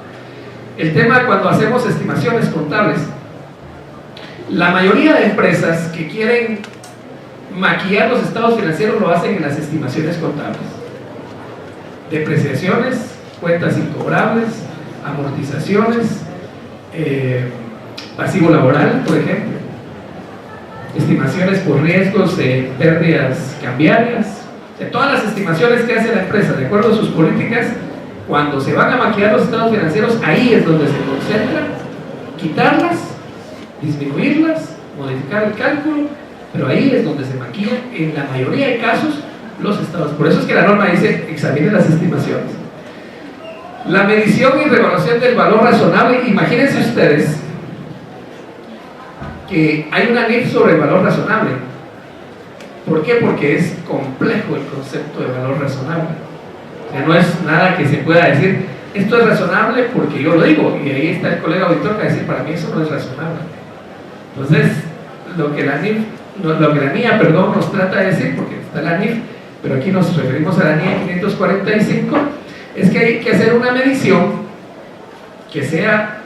El tema cuando hacemos estimaciones contables, la mayoría de empresas que quieren maquillar los estados financieros lo hacen en las estimaciones contables. Depreciaciones, cuentas incobrables, amortizaciones, pasivo laboral, por ejemplo, estimaciones por riesgos de pérdidas cambiarias. O sea, todas las estimaciones que hace la empresa de acuerdo a sus políticas, cuando se van a maquillar los estados financieros, ahí es donde se concentran, quitarlas, disminuirlas, modificar el cálculo, pero ahí es donde se maquillan en la mayoría de casos los estados. Por eso es que la norma dice examine las estimaciones. La medición y revaluación del valor razonable. Imagínense ustedes que hay una NIF sobre el valor razonable. ¿Por qué? Porque es complejo el concepto de valor razonable. O sea, no es nada que se pueda decir esto es razonable porque yo lo digo, y ahí está el colega auditor que va a decir para mí eso no es razonable. Entonces lo que la NIA nos trata de decir, porque está la NIF, pero aquí nos referimos a la NIA 545, es que hay que hacer una medición que sea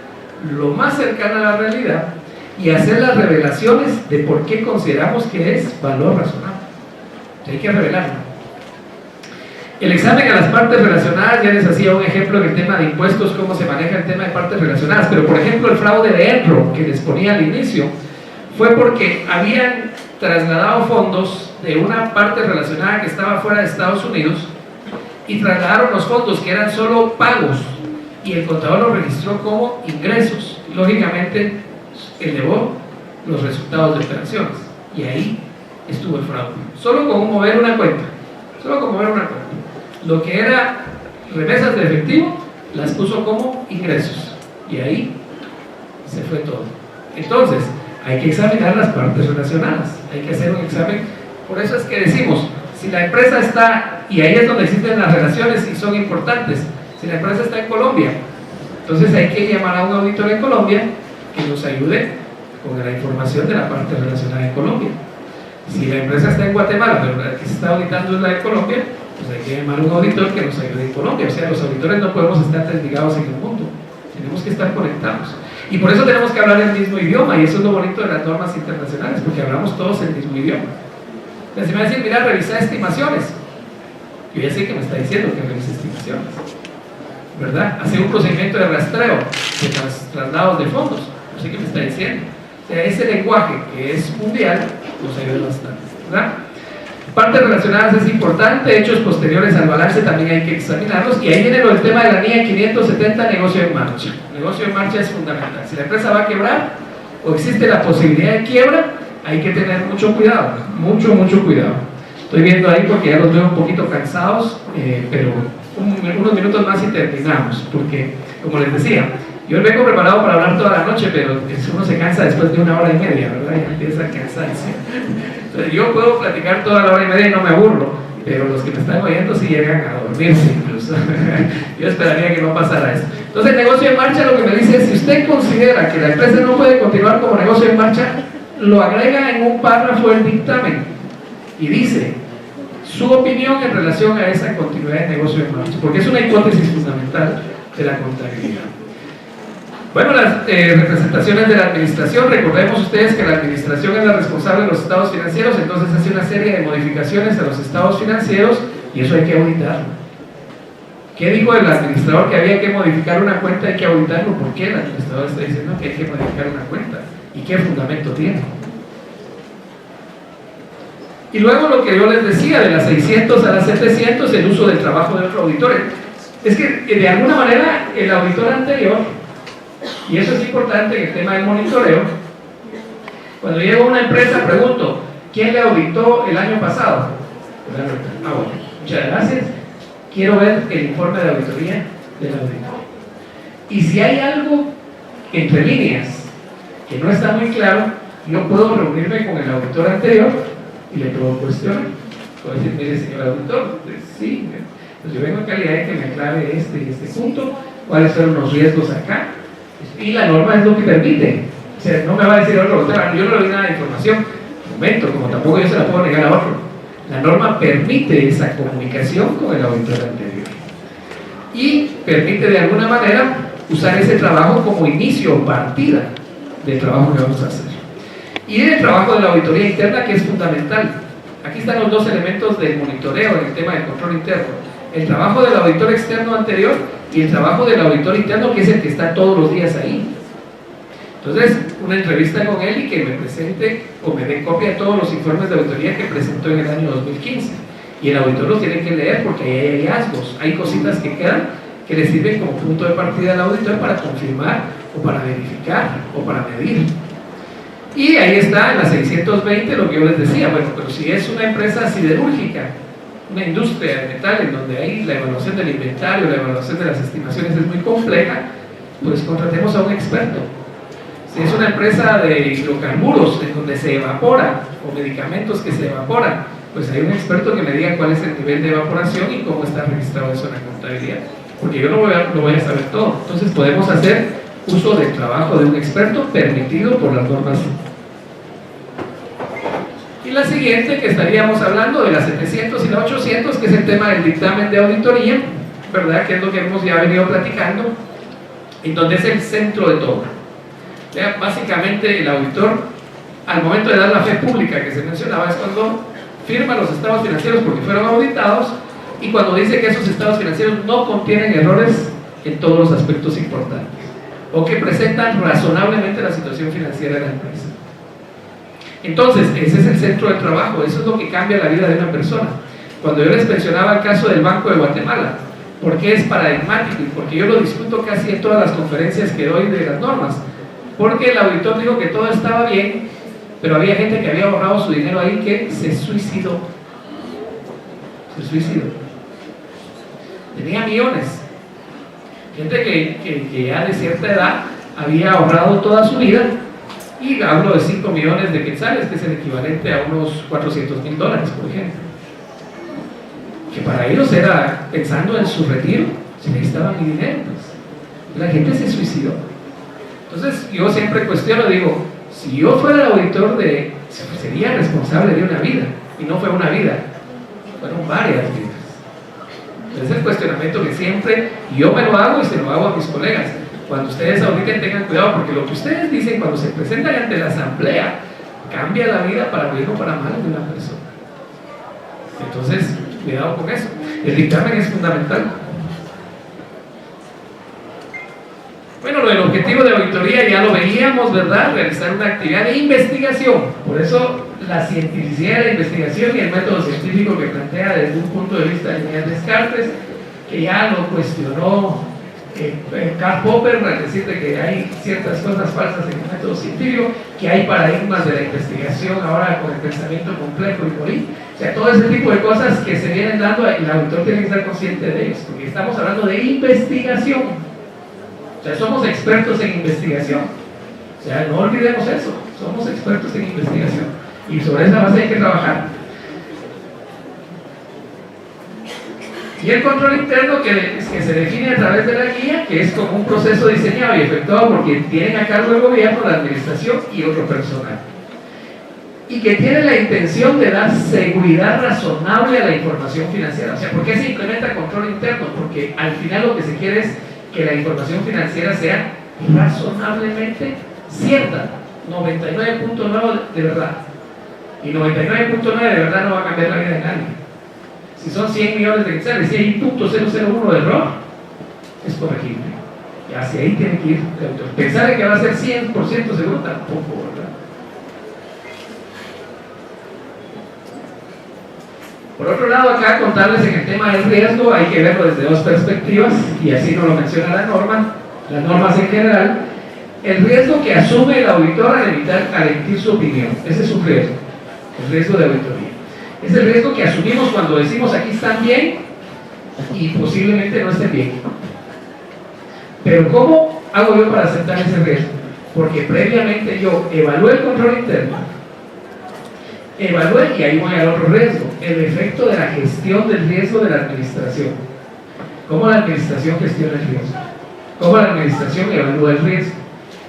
lo más cercana a la realidad y hacer las revelaciones de por qué consideramos que es valor razonable. Hay que revelarlo. El examen a las partes relacionadas, ya les hacía un ejemplo en el tema de impuestos, cómo se maneja el tema de partes relacionadas, pero por ejemplo el fraude de Enron que les ponía al inicio fue porque habían trasladado fondos de una parte relacionada que estaba fuera de Estados Unidos y trasladaron los fondos que eran solo pagos y el contador los registró como ingresos. Lógicamente elevó los resultados de operaciones y ahí estuvo el fraude. Solo con mover una cuenta, lo que era remesas de efectivo las puso como ingresos y ahí se fue todo. Entonces hay que examinar las partes relacionadas, hay que hacer un examen. Por eso es que decimos, si la empresa está Y ahí es donde existen las relaciones y son importantes. Si la empresa está en Colombia, entonces hay que llamar a un auditor en Colombia que nos ayude con la información de la parte relacionada en Colombia. Si la empresa está en Guatemala, pero la que se está auditando es la de Colombia, pues hay que llamar a un auditor que nos ayude en Colombia. O sea, los auditores no podemos estar desligados en el mundo, tenemos que estar conectados. Y por eso tenemos que hablar el mismo idioma, y eso es lo bonito de las normas internacionales, porque hablamos todos el mismo idioma. Entonces, si me va a decir, mira, revisa estimaciones, yo ya sé que me está diciendo que revise estimaciones, ¿verdad? Hacer un procedimiento de rastreo de traslados de fondos, yo sé que me está diciendo. O sea, ese lenguaje que es mundial nos ayuda bastante, ¿verdad? Partes relacionadas es importante, hechos posteriores al balance también hay que examinarlos, y ahí viene el tema de la NIA 570, negocio en marcha. Negocio en marcha es fundamental. Si la empresa va a quebrar o existe la posibilidad de quiebra, hay que tener mucho cuidado, mucho cuidado. Estoy viendo ahí porque ya los veo un poquito cansados, pero unos minutos más y terminamos, porque como les decía, yo vengo preparado para hablar toda la noche, pero uno se cansa después de 1 hora y media, ¿verdad? Ya empieza a cansarse. Entonces, yo puedo platicar toda la hora y media y no me aburro, pero los que me están oyendo sí llegan a dormirse incluso. Yo esperaría que no pasara eso. Entonces, el negocio en marcha lo que me dice es, si usted considera que la empresa no puede continuar como negocio en marcha, lo agrega en un párrafo del dictamen y dice su opinión en relación a esa continuidad de negocio en marcha, porque es una hipótesis fundamental de la contabilidad. Bueno, las representaciones de la administración, recordemos ustedes que la administración es la responsable de los estados financieros, entonces hace una serie de modificaciones a los estados financieros y eso hay que auditarlo. ¿Qué dijo el administrador? Que había que modificar una cuenta, hay que auditarlo. ¿Por qué el administrador está diciendo que hay que modificar una cuenta? ¿Y qué fundamento tiene? Y luego lo que yo les decía, de las 600 a las 700, el uso del trabajo de otro auditor. Es que de alguna manera el auditor anterior, y eso es importante en el tema del monitoreo, cuando llego a una empresa pregunto, ¿quién le auditó el año pasado? Bueno, muchas gracias, quiero ver el informe de auditoría del auditor. Y si hay algo entre líneas que no está muy claro, yo puedo reunirme con el auditor anterior y le puedo cuestionar. Puedo decir, mire señor auditor, sí, pues yo vengo en calidad de que me aclare este y este punto, cuáles fueron los riesgos acá, y la norma es lo que permite. O sea, no me va a decir otro auditor, yo no le doy nada de información, un momento, como tampoco yo se la puedo negar a otro. La norma permite esa comunicación con el auditor anterior y permite de alguna manera usar ese trabajo como inicio o partida del trabajo que vamos a hacer. Y el trabajo de la auditoría interna, que es fundamental. Aquí están los dos elementos del monitoreo en el tema del control interno: el trabajo del auditor externo anterior y el trabajo del auditor interno, que es el que está todos los días ahí. Entonces, una entrevista con él y que me presente o me dé copia de todos los informes de auditoría que presentó en el año 2015. Y el auditor los tiene que leer porque ahí hay hallazgos, hay cositas que quedan que le sirven como punto de partida al auditor para confirmar o para verificar o para medir. Y ahí está en la 620 lo que yo les decía. Bueno, pero si es una empresa siderúrgica, una industria de metal en donde ahí la evaluación del inventario, la evaluación de las estimaciones es muy compleja, pues contratemos a un experto. Si es una empresa de hidrocarburos en donde se evapora, o medicamentos que se evaporan, pues hay un experto que me diga cuál es el nivel de evaporación y cómo está registrado eso en la contabilidad, porque yo no voy a saber todo. Entonces podemos hacer uso del trabajo de un experto permitido por las normas. Y la siguiente, que estaríamos hablando de las 700 y la 800, que es el tema del dictamen de auditoría, ¿verdad? Que es lo que hemos ya venido platicando, en donde es el centro de todo. Básicamente el auditor, al momento de dar la fe pública que se mencionaba, es cuando firma los estados financieros porque fueron auditados y cuando dice que esos estados financieros no contienen errores en todos los aspectos importantes o que presentan razonablemente la situación financiera de la empresa. Entonces, ese es el centro de trabajo, eso es lo que cambia la vida de una persona. Cuando yo les mencionaba el caso del Banco de Guatemala, ¿por qué es paradigmático? Y porque yo lo discuto casi en todas las conferencias que doy de las normas. Porque el auditor dijo que todo estaba bien, pero había gente que había ahorrado su dinero ahí que se suicidó. Tenía millones. Gente que ya de cierta edad había ahorrado toda su vida, y hablo de 5 millones de quetzales, que es el equivalente a unos $400,000, por ejemplo. que para ellos era pensando en su retiro, si necesitaban mi dinero, pues. La gente se suicidó. Entonces yo siempre cuestiono, digo, si yo fuera el auditor sería responsable de una vida, y no fue una vida, fueron varias vidas. Ese es el cuestionamiento que siempre yo me lo hago y se lo hago a mis colegas. Cuando ustedes auditen, tengan cuidado, porque lo que ustedes dicen cuando se presentan ante la asamblea cambia la vida para bien o para mal de una persona. Entonces, cuidado con eso. El dictamen es fundamental. Bueno, lo del objetivo de auditoría ya lo veíamos, ¿verdad? Realizar una actividad de investigación. Por eso la cientificidad de la investigación y el método científico que plantea desde un punto de vista de René Descartes, que ya lo cuestionó Karl Popper, al decir de que hay ciertas cosas falsas en el método científico, que hay paradigmas de la investigación ahora con el pensamiento complejo y morir. O sea, todo ese tipo de cosas que se vienen dando, el auditor tiene que estar consciente de ellos, porque estamos hablando de investigación. O sea, somos expertos en investigación. O sea, no olvidemos eso, somos expertos en investigación. Y sobre esa base hay que trabajar. Y el control interno que se define a través de la guía, que es como un proceso diseñado y efectuado porque tienen a cargo el gobierno, la administración y otro personal. Y que tiene la intención de dar seguridad razonable a la información financiera. O sea, ¿por qué se implementa control interno? Porque al final lo que se quiere es que la información financiera sea razonablemente cierta, 99.9 de verdad. Y 99.9 de verdad no va a cambiar la vida de nadie. Si son 100 millones de quetzales, si hay .001 de error, es corregible. Y hacia ahí tiene que ir el autor. Pensar en que va a ser 100% seguro tampoco, ¿verdad? Por otro lado, acá contarles en el tema del riesgo, hay que verlo desde dos perspectivas, y así nos lo menciona la norma, las normas en general. El riesgo que asume el auditor al emitir su opinión, ese es un riesgo, el riesgo de auditoría. Es el riesgo que asumimos cuando decimos aquí están bien y posiblemente no estén bien. Pero ¿cómo hago yo para aceptar ese riesgo? Porque previamente yo evalué el control interno, evalué, y ahí voy al otro riesgo, el efecto de la gestión del riesgo de la administración. ¿Cómo la administración gestiona el riesgo? ¿Cómo la administración evalúa el riesgo?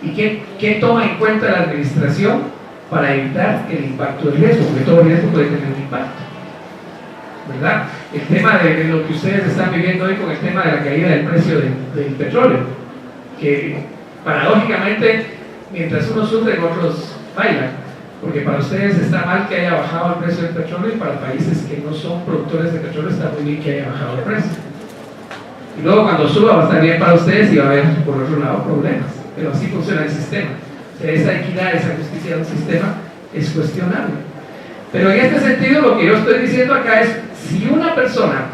¿Y qué toma en cuenta la administración para evitar el impacto del riesgo? Porque todo riesgo puede tener un impacto, ¿verdad? El tema de lo que ustedes están viviendo hoy con el tema de la caída del precio del petróleo, que paradójicamente mientras unos sufren otros bailan, porque para ustedes está mal que haya bajado el precio del petróleo y para países que no son productores de petróleo está muy bien que haya bajado el precio. Y luego cuando suba va a estar bien para ustedes y va a haber por otro lado problemas, pero así funciona el sistema. O sea, esa equidad, esa justicia del sistema es cuestionable. Pero en este sentido lo que yo estoy diciendo acá es, si una persona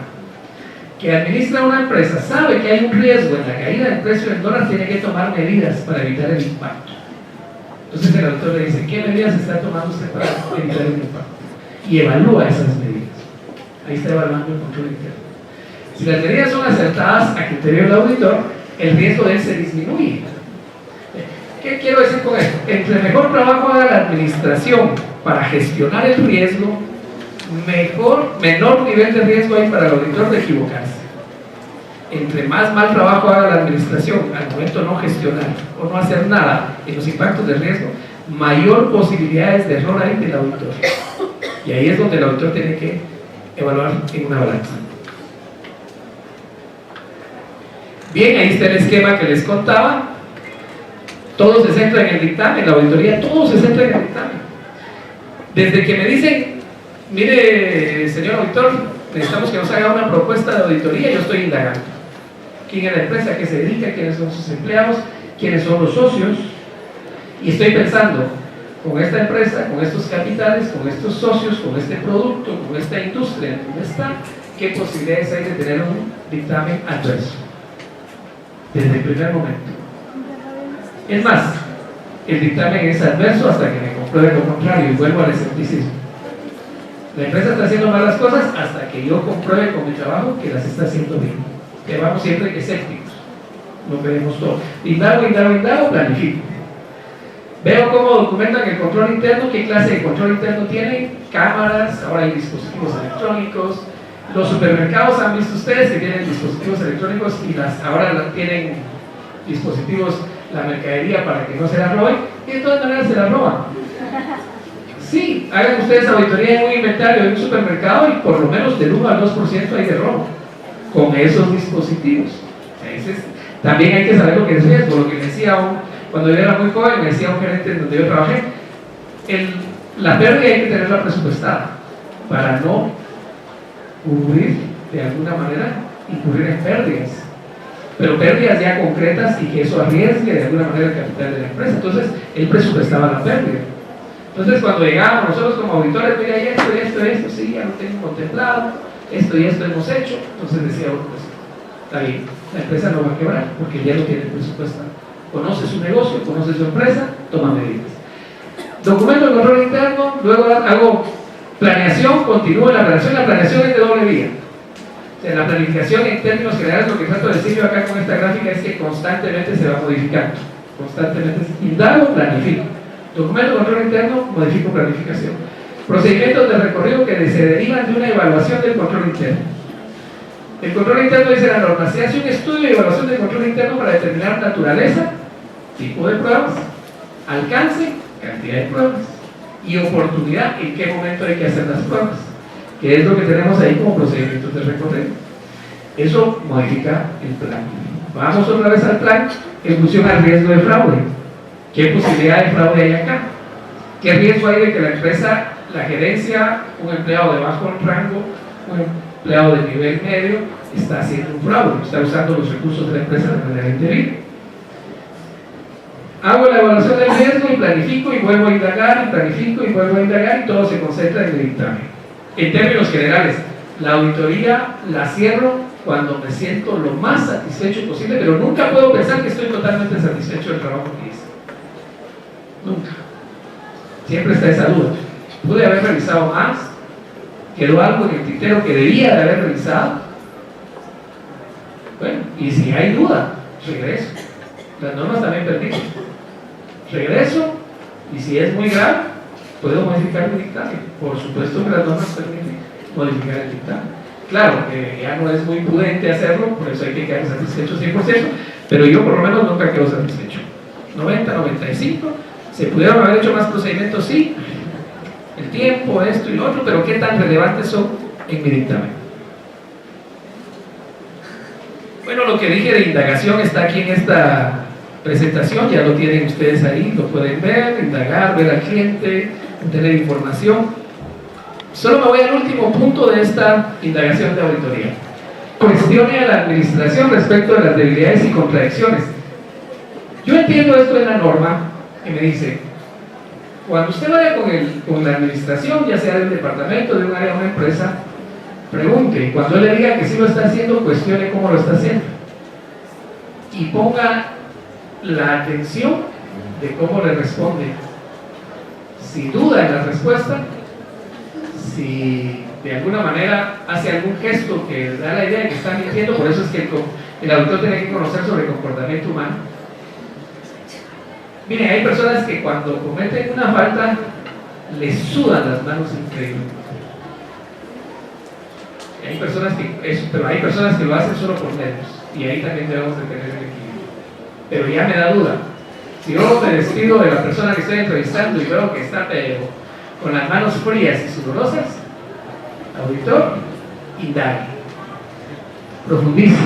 que administra una empresa sabe que hay un riesgo en la caída del precio del dólar, tiene que tomar medidas para evitar el impacto. Entonces el autor le dice, ¿qué medidas está tomando usted para evitar el impacto? Y evalúa esas medidas. Ahí está evaluando el control interno. Si las medidas son acertadas a criterio del auditor, el riesgo de él se disminuye. ¿Qué quiero decir con esto? Entre mejor trabajo haga la administración para gestionar el riesgo, menor nivel de riesgo hay para el auditor de equivocarse. Entre más mal trabajo haga la administración al momento de no gestionar o no hacer nada en los impactos de riesgo, mayor posibilidades de error hay del auditor. Y ahí es donde el auditor tiene que evaluar en una balanza. Bien, ahí está el esquema que les contaba. Todo se centra en el dictamen, la auditoría, todo se centra en el dictamen. Desde que me dicen, mire, señor auditor, necesitamos que nos haga una propuesta de auditoría, yo estoy indagando. ¿Quién es la empresa? ¿A qué se dedica? ¿Quiénes son sus empleados? ¿Quiénes son los socios? Y estoy pensando, con esta empresa, con estos capitales, con estos socios, con este producto, con esta industria, ¿dónde está? ¿Qué posibilidades hay de tener un dictamen adverso? Desde el primer momento. Es más, el dictamen es adverso hasta que me compruebe lo contrario y vuelvo al escepticismo. La empresa está haciendo malas cosas hasta que yo compruebe con mi trabajo que las está haciendo bien. Que vamos siempre que escépticos, no queremos todo. Indago, planifico. Veo cómo documentan el control interno, qué clase de control interno tienen, cámaras, ahora hay dispositivos electrónicos, Los supermercados han visto ustedes que tienen dispositivos electrónicos y ahora tienen dispositivos, la mercadería para que no se la roben, y de todas maneras se la roban. Sí, hagan ustedes auditoría en un inventario de un supermercado y por lo menos del 1 al 2% hay de robo con esos dispositivos. También hay que saber lo que es riesgo. Lo que me decía cuando yo era muy joven, me decía un gerente en donde yo trabajé, la pérdida hay que tenerla presupuestada para no cubrir de alguna manera, incurrir en pérdidas, pero pérdidas ya concretas y que eso arriesgue de alguna manera el capital de la empresa. Entonces él presupuestaba la pérdida. Entonces cuando llegábamos nosotros como auditores, mira, esto, sí, ya lo tengo contemplado, esto y esto hemos hecho, entonces decía, bueno, pues está bien, la empresa no va a quebrar porque ya lo tiene presupuestado. Conoce su negocio, conoce su empresa, toma medidas. Documento de control interno, luego hago planeación, continúo la planeación. La planeación es de doble vía. O sea, la planificación en términos generales, lo que trato de decir yo acá con esta gráfica es que constantemente se va modificando. Constantemente indago, planifico. Documento de control interno, modifico planificación. Procedimientos de recorrido que se derivan de una evaluación del control interno. El control interno dice la norma: se hace un estudio de evaluación del control interno para determinar naturaleza, tipo de pruebas, alcance, cantidad de pruebas y oportunidad, en qué momento hay que hacer las pruebas, que es lo que tenemos ahí como procedimientos de recorrido. Eso modifica el plan. Vamos otra vez al plan en función al riesgo de fraude. ¿Qué posibilidad de fraude hay acá? ¿Qué riesgo hay de que la empresa, la gerencia, un empleado de bajo rango, un empleado de nivel medio, está haciendo un fraude, está usando los recursos de la empresa de manera indebida? Hago la evaluación del riesgo y planifico y vuelvo a indagar, y planifico y vuelvo a indagar, y todo se concentra en el dictamen. En términos generales, la auditoría la cierro cuando me siento lo más satisfecho posible, pero nunca puedo pensar que estoy totalmente satisfecho del trabajo que hice. Nunca. Siempre está esa duda. Pude haber revisado más, quedó algo en el tintero que debía de haber revisado. Bueno, y si hay duda, regreso. Las normas también permiten. Regreso, y si es muy grave, puedo modificar el dictamen. Por supuesto que las normas permiten modificar el dictamen. Claro que ya no es muy prudente hacerlo, por eso hay que quedar satisfecho 100%, pero yo por lo menos nunca quedo satisfecho. 90, 95, se pudieron haber hecho más procedimientos, sí, el tiempo, esto y lo otro, pero ¿qué tan relevantes son en mi dictamen? Bueno, lo que dije de indagación está aquí en esta presentación, ya lo tienen ustedes ahí, lo pueden ver, indagar, ver al cliente, obtener información. Solo me voy al último punto de esta indagación de auditoría. Cuestione a la administración respecto de las debilidades y contradicciones. Yo entiendo esto en la norma que me dice: cuando usted vaya con la administración, ya sea del departamento, de un área, de una empresa, pregunte, y cuando él le diga que sí lo está haciendo, cuestione cómo lo está haciendo y ponga la atención de cómo le responde. Si duda en la respuesta, si de alguna manera hace algún gesto que da la idea de que está mintiendo, por eso es que el auditor tiene que conocer sobre comportamiento humano. Miren, hay personas que cuando cometen una falta les sudan las manos increíblemente. Pero hay personas que lo hacen solo por nervios, y ahí también debemos de tener el equilibrio. Pero ya me da duda. Si yo me despido de la persona que estoy entrevistando y veo que está con las manos frías y sudorosas, auditor, indague, profundice.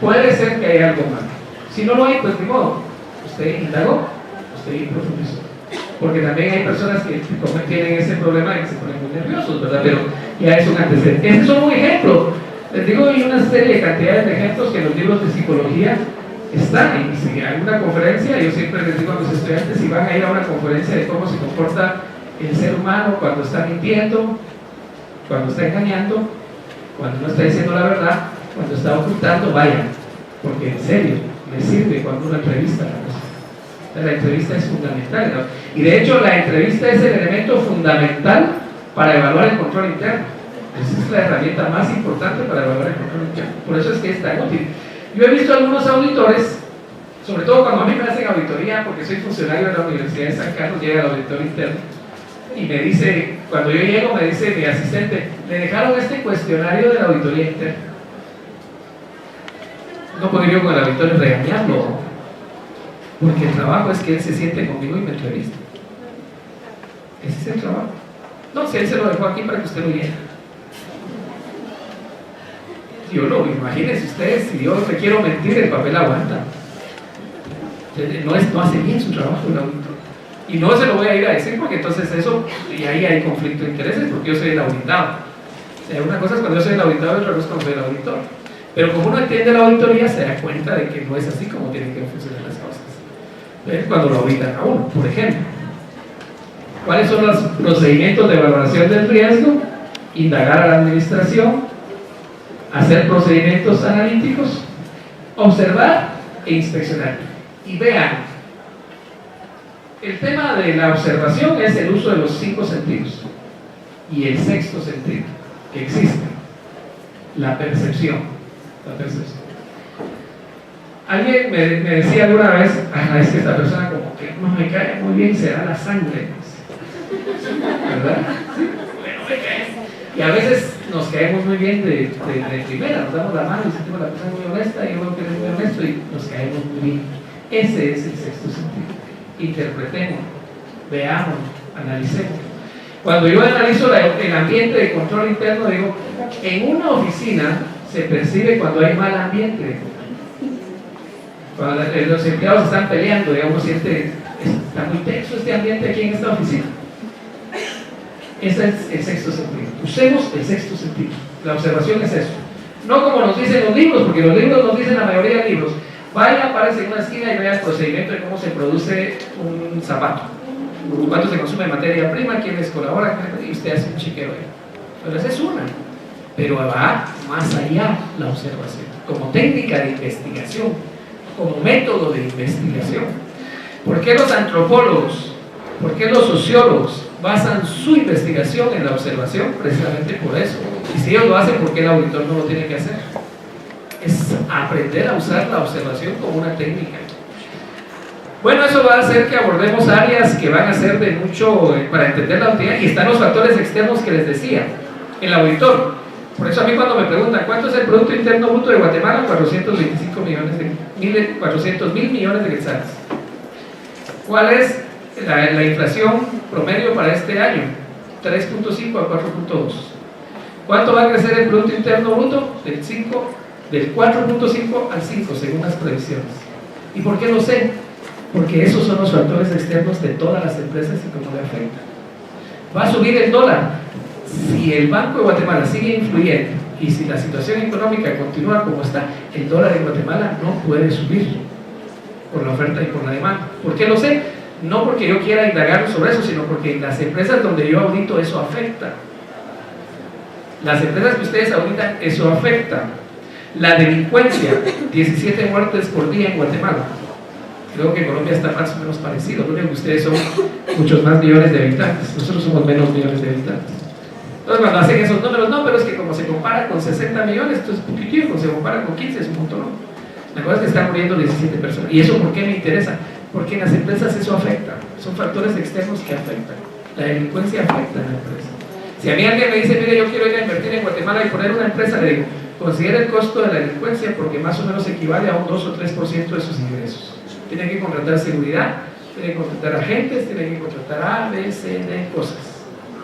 Puede ser que haya algo malo. Si no lo hay, pues ni modo. Usted indagó, usted profundizó. Porque también hay personas que tienen ese problema y se ponen muy nerviosos, ¿verdad? Pero ya es un antecedente. Ese es solo un ejemplo. Les digo, hay una serie de cantidades de ejemplos que en los libros de psicología están. Y si hay una conferencia, yo siempre les digo a los estudiantes, si van a ir a una conferencia de cómo se comporta el ser humano cuando está mintiendo, cuando está engañando, cuando no está diciendo la verdad, cuando está ocultando, vayan, porque en serio les sirve cuando uno entrevista a la persona. La entrevista es fundamental, ¿no? Y de hecho la entrevista es el elemento fundamental para evaluar el control interno. Esa es la herramienta más importante para evaluar el control interno. Por eso es que es tan útil. Yo he visto algunos auditores, sobre todo cuando a mí me hacen auditoría, porque soy funcionario de la Universidad de San Carlos, llega el auditor interno. y me dice, cuando yo llego, me dice mi asistente, le dejaron este cuestionario de la auditoría interna. No puedo yo con el auditor regañarlo, porque el trabajo es que él se siente conmigo y me entrevista. Ese es el trabajo. No, si él se lo dejó aquí para que usted lo llene. Yo lo, imagínense ustedes, si yo le quiero mentir, el papel aguanta. No hace bien su trabajo el auditor. Y no se lo voy a ir a decir porque entonces eso, y ahí hay conflicto de intereses porque yo soy el auditado. O sea, una cosa es cuando yo soy el auditado y otra cosa es cuando soy el auditor. Pero como uno entiende la auditoría, se da cuenta de que no es así como tienen que funcionar las cosas. ¿Ves? Cuando lo auditan a uno, por ejemplo. ¿Cuáles son los procedimientos de valoración del riesgo? Indagar a la administración, hacer procedimientos analíticos, observar e inspeccionar. Y vean, el tema de la observación es el uso de los 5 sentidos y el 6º sentido que existe, la percepción. Alguien me decía alguna vez, es que esta persona como que no me cae muy bien, será la sangre, ¿verdad? ¿Sí? Bueno, me cae. Y a veces nos caemos muy bien de primera, nos damos la mano y sentimos la persona muy honesta y yo veo que es muy honesto y nos caemos muy bien. Ese es el 6º sentido. Interpretemos, veamos, analicemos. Cuando yo analizo el ambiente de control interno, digo, en una oficina se percibe cuando hay mal ambiente. Cuando los empleados están peleando, digamos, siente, está muy tenso este ambiente aquí en esta oficina. Ese es el 6º sentido. Usemos el 6º sentido. La observación es eso. No como nos dicen los libros, porque los libros nos dicen la mayoría de libros. Vaya, párese en una esquina y vea el procedimiento de cómo se produce un zapato. Cuánto se consume materia prima, quiénes colaboran, y usted hace un chequeo ahí. Pero esa es una. Pero va más allá la observación, como técnica de investigación, como método de investigación. ¿Por qué los antropólogos, por qué los sociólogos basan su investigación en la observación? Precisamente por eso. Y si ellos lo hacen, ¿por qué el auditor no lo tiene que hacer? Es aprender a usar la observación como una técnica. Bueno, eso va a hacer que abordemos áreas que van a ser de mucho para entender la auditoría, y están los factores externos que les decía, el auditor. Por eso a mí cuando me preguntan ¿cuánto es el Producto Interno Bruto de Guatemala? 400 mil millones de quetzales. ¿Cuál es la inflación promedio para este año? 3.5 a 4.2. ¿Cuánto va a crecer el Producto Interno Bruto? Del 4.5 al 5 según las previsiones. ¿Y por qué lo sé? Porque esos son los factores externos de todas las empresas y cómo le afectan. Va a subir el dólar. Si el Banco de Guatemala sigue influyendo y si la situación económica continúa como está, el dólar en Guatemala no puede subir por la oferta y por la demanda. ¿Por qué lo sé? No porque yo quiera indagar sobre eso, sino porque en las empresas donde yo audito eso afecta. Las empresas que ustedes auditan, eso afecta. La delincuencia, 17 muertes por día en Guatemala. Creo que en Colombia está más o menos parecido. Lo único que ustedes son muchos más millones de habitantes. Nosotros somos menos millones de habitantes. Entonces cuando hacen esos números, no, pero es que como se compara con 60 millones, esto es poquitivo, cuando se compara con 15 es un montón. La cosa es que están muriendo 17 personas. ¿Y eso por qué me interesa? Porque en las empresas eso afecta. Son factores externos que afectan. La delincuencia afecta a la empresa. Si a mí alguien me dice, mire, yo quiero ir a invertir en Guatemala y poner una empresa, le digo, considera el costo de la delincuencia porque más o menos equivale a un 2 o 3% de sus ingresos. Tienen que contratar seguridad, tienen que contratar agentes, tienen que contratar A, B, C, D, cosas.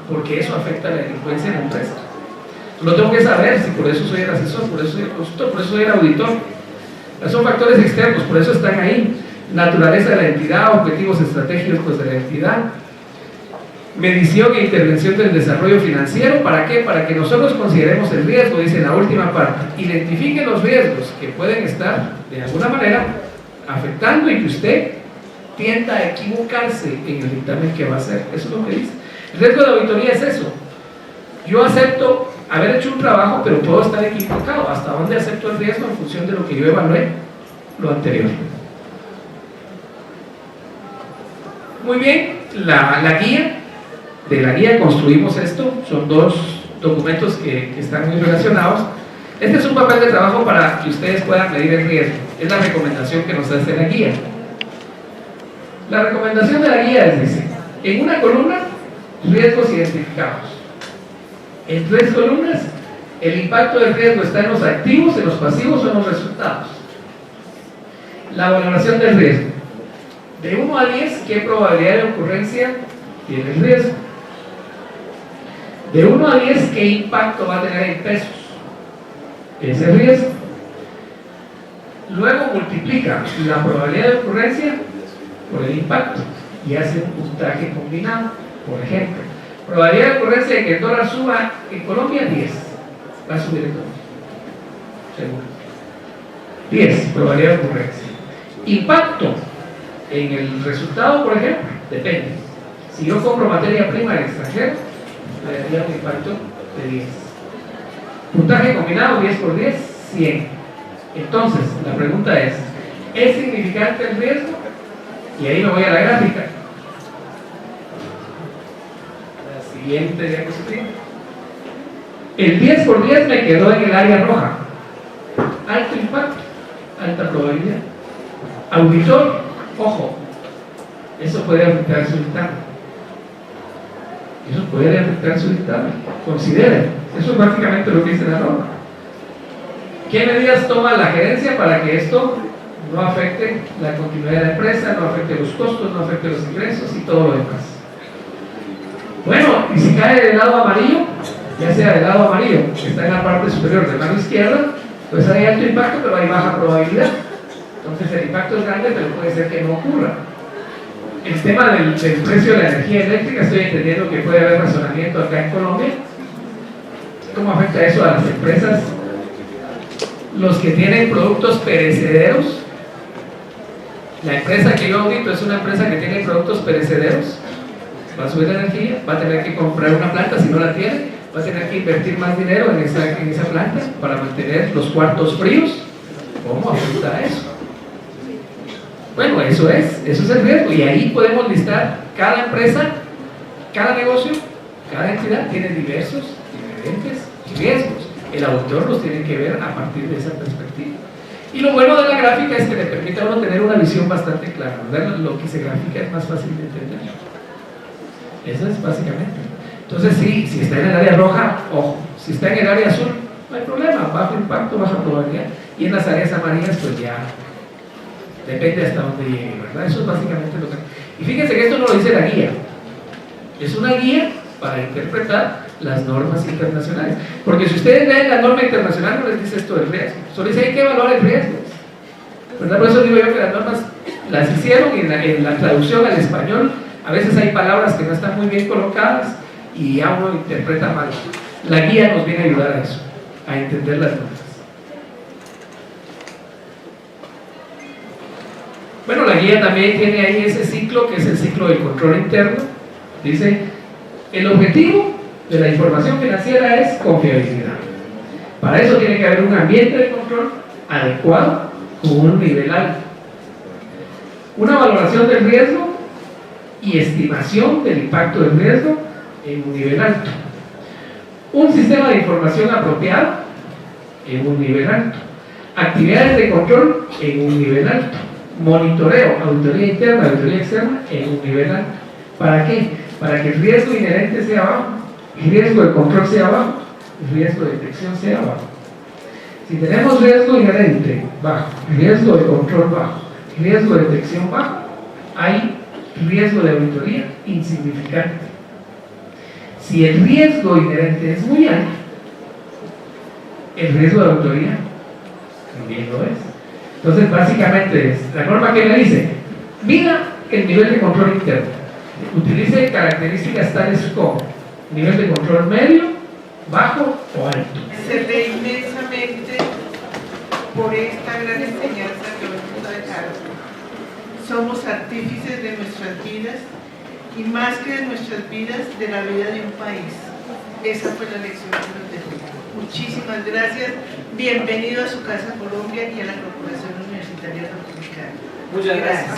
Porque eso afecta a la delincuencia en la empresa. Lo tengo que saber, si por eso soy el asesor, por eso soy el consultor, por eso soy el auditor. Son factores externos, por eso están ahí. Naturaleza de la entidad, objetivos estratégicos de la entidad, medición e intervención del desarrollo financiero. ¿Para qué? Para que nosotros consideremos el riesgo, dice en la última parte. Identifique los riesgos que pueden estar de alguna manera afectando y que usted tienda a equivocarse en el dictamen que va a hacer. Eso es lo que dice. El riesgo de la auditoría es eso. Yo acepto haber hecho un trabajo, pero puedo estar equivocado. ¿Hasta dónde acepto el riesgo? En función de lo que yo evalué lo anterior. Muy bien, la guía. De la guía construimos esto. Son dos documentos que están muy relacionados. Este es un papel de trabajo para que ustedes puedan medir el riesgo. Es la recomendación que nos hace la guía. La recomendación de la guía es, dice, en una columna riesgos identificados. En 3 columnas, el impacto del riesgo está en los activos, en los pasivos o en los resultados. La valoración del riesgo. De 1 a 10, ¿qué probabilidad de ocurrencia tiene el riesgo? De 1 a 10, ¿qué impacto va a tener en pesos ese riesgo? Luego multiplica la probabilidad de ocurrencia por el impacto y hace un puntaje combinado. Por ejemplo, probabilidad de ocurrencia de que el dólar suba en Colombia, 10. Va a subir en Colombia, seguro. 10, probabilidad de ocurrencia. Impacto en el resultado, por ejemplo, depende. Si yo compro materia prima del extranjero, le daría un impacto de 10. Puntaje combinado, 10 por 10, 100. Entonces, la pregunta es significante el riesgo? Y ahí me voy a la gráfica. La siguiente diapositiva. El 10 por 10 me quedó en el área roja. Alto impacto, alta probabilidad. Auditor, ojo, eso puede afectar su dictamen. Eso puede afectar su dictamen. Consideren, eso es básicamente lo que dice la norma. ¿Qué medidas toma la gerencia para que esto no afecte la continuidad de la empresa, no afecte los costos, no afecte los ingresos y todo lo demás? Bueno, y si cae del lado amarillo, ya sea del lado amarillo, que está en la parte superior de la mano izquierda, pues hay alto impacto, pero hay baja probabilidad. Entonces el impacto es grande, pero puede ser que no ocurra. El tema del precio de la energía eléctrica, estoy entendiendo que puede haber razonamiento acá en Colombia. ¿Cómo afecta eso a las empresas? Los que tienen productos perecederos. La empresa que yo audito es una empresa que tiene productos perecederos. Va a subir la energía, va a tener que comprar una planta si no la tiene, va a tener que invertir más dinero en esa planta para mantener los cuartos fríos. ¿Cómo afecta eso? Bueno, eso es el riesgo, y ahí podemos listar cada empresa, cada negocio, cada entidad tiene diversos, diferentes riesgos. El auditor los tiene que ver a partir de esa perspectiva. Y lo bueno de la gráfica es que le permite a uno tener una visión bastante clara, ¿verdad? Lo que se grafica es más fácil de entender. Eso es básicamente. Entonces, si está en el área roja, ojo. Si está en el área azul, no hay problema, bajo impacto, baja probabilidad. Y en las áreas amarillas, pues ya depende hasta dónde llegue, ¿verdad? Eso es básicamente lo que... Y fíjense que esto no lo dice la guía. Es una guía para interpretar las normas internacionales. Porque si ustedes leen la norma internacional, no les dice esto del riesgo. Solo dice hay que evaluar el riesgo, ¿verdad? Por eso digo yo que las normas las hicieron y en la traducción al español a veces hay palabras que no están muy bien colocadas y ya uno interpreta mal. La guía nos viene a ayudar a eso, a entender las normas. Bueno, la guía también tiene ahí ese ciclo que es el ciclo del control interno. Dice, el objetivo de la información financiera es confiabilidad. Para eso tiene que haber un ambiente de control adecuado con un nivel alto. Una valoración del riesgo y estimación del impacto del riesgo en un nivel alto. Un sistema de información apropiado en un nivel alto. Actividades de control en un nivel alto. Monitoreo, auditoría interna, auditoría externa en un nivel alto. ¿Para qué? Para que el riesgo inherente sea bajo, el riesgo de control sea bajo, el riesgo de detección sea bajo. Si tenemos riesgo inherente bajo, riesgo de control bajo, riesgo de detección bajo, hay riesgo de auditoría insignificante. Si el riesgo inherente es muy alto, el riesgo de auditoría también lo es. Entonces, básicamente es la norma que me dice: mida el nivel de control interno, utilice características tales como nivel de control medio, bajo o alto. Se ve inmensamente por esta gran enseñanza que nos ha dejado. Somos artífices de nuestras vidas y más que de nuestras vidas, de la vida de un país. Esa fue la lección que nos dejó. Muchísimas gracias. Bienvenido a su Casa Colombia y a la Corporación Universitaria Republicana. Muchas gracias.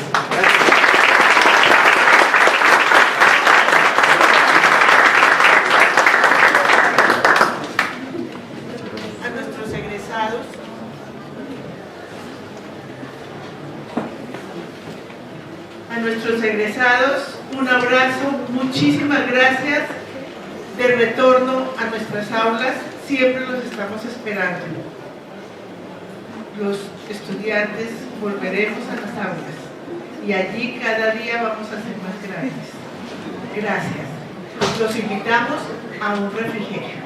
A nuestros egresados, Un abrazo, muchísimas gracias. De retorno a nuestras aulas, siempre los estamos esperando. Los estudiantes volveremos a las aulas y allí cada día vamos a ser más grandes. Gracias. Los invitamos a un refrigerio.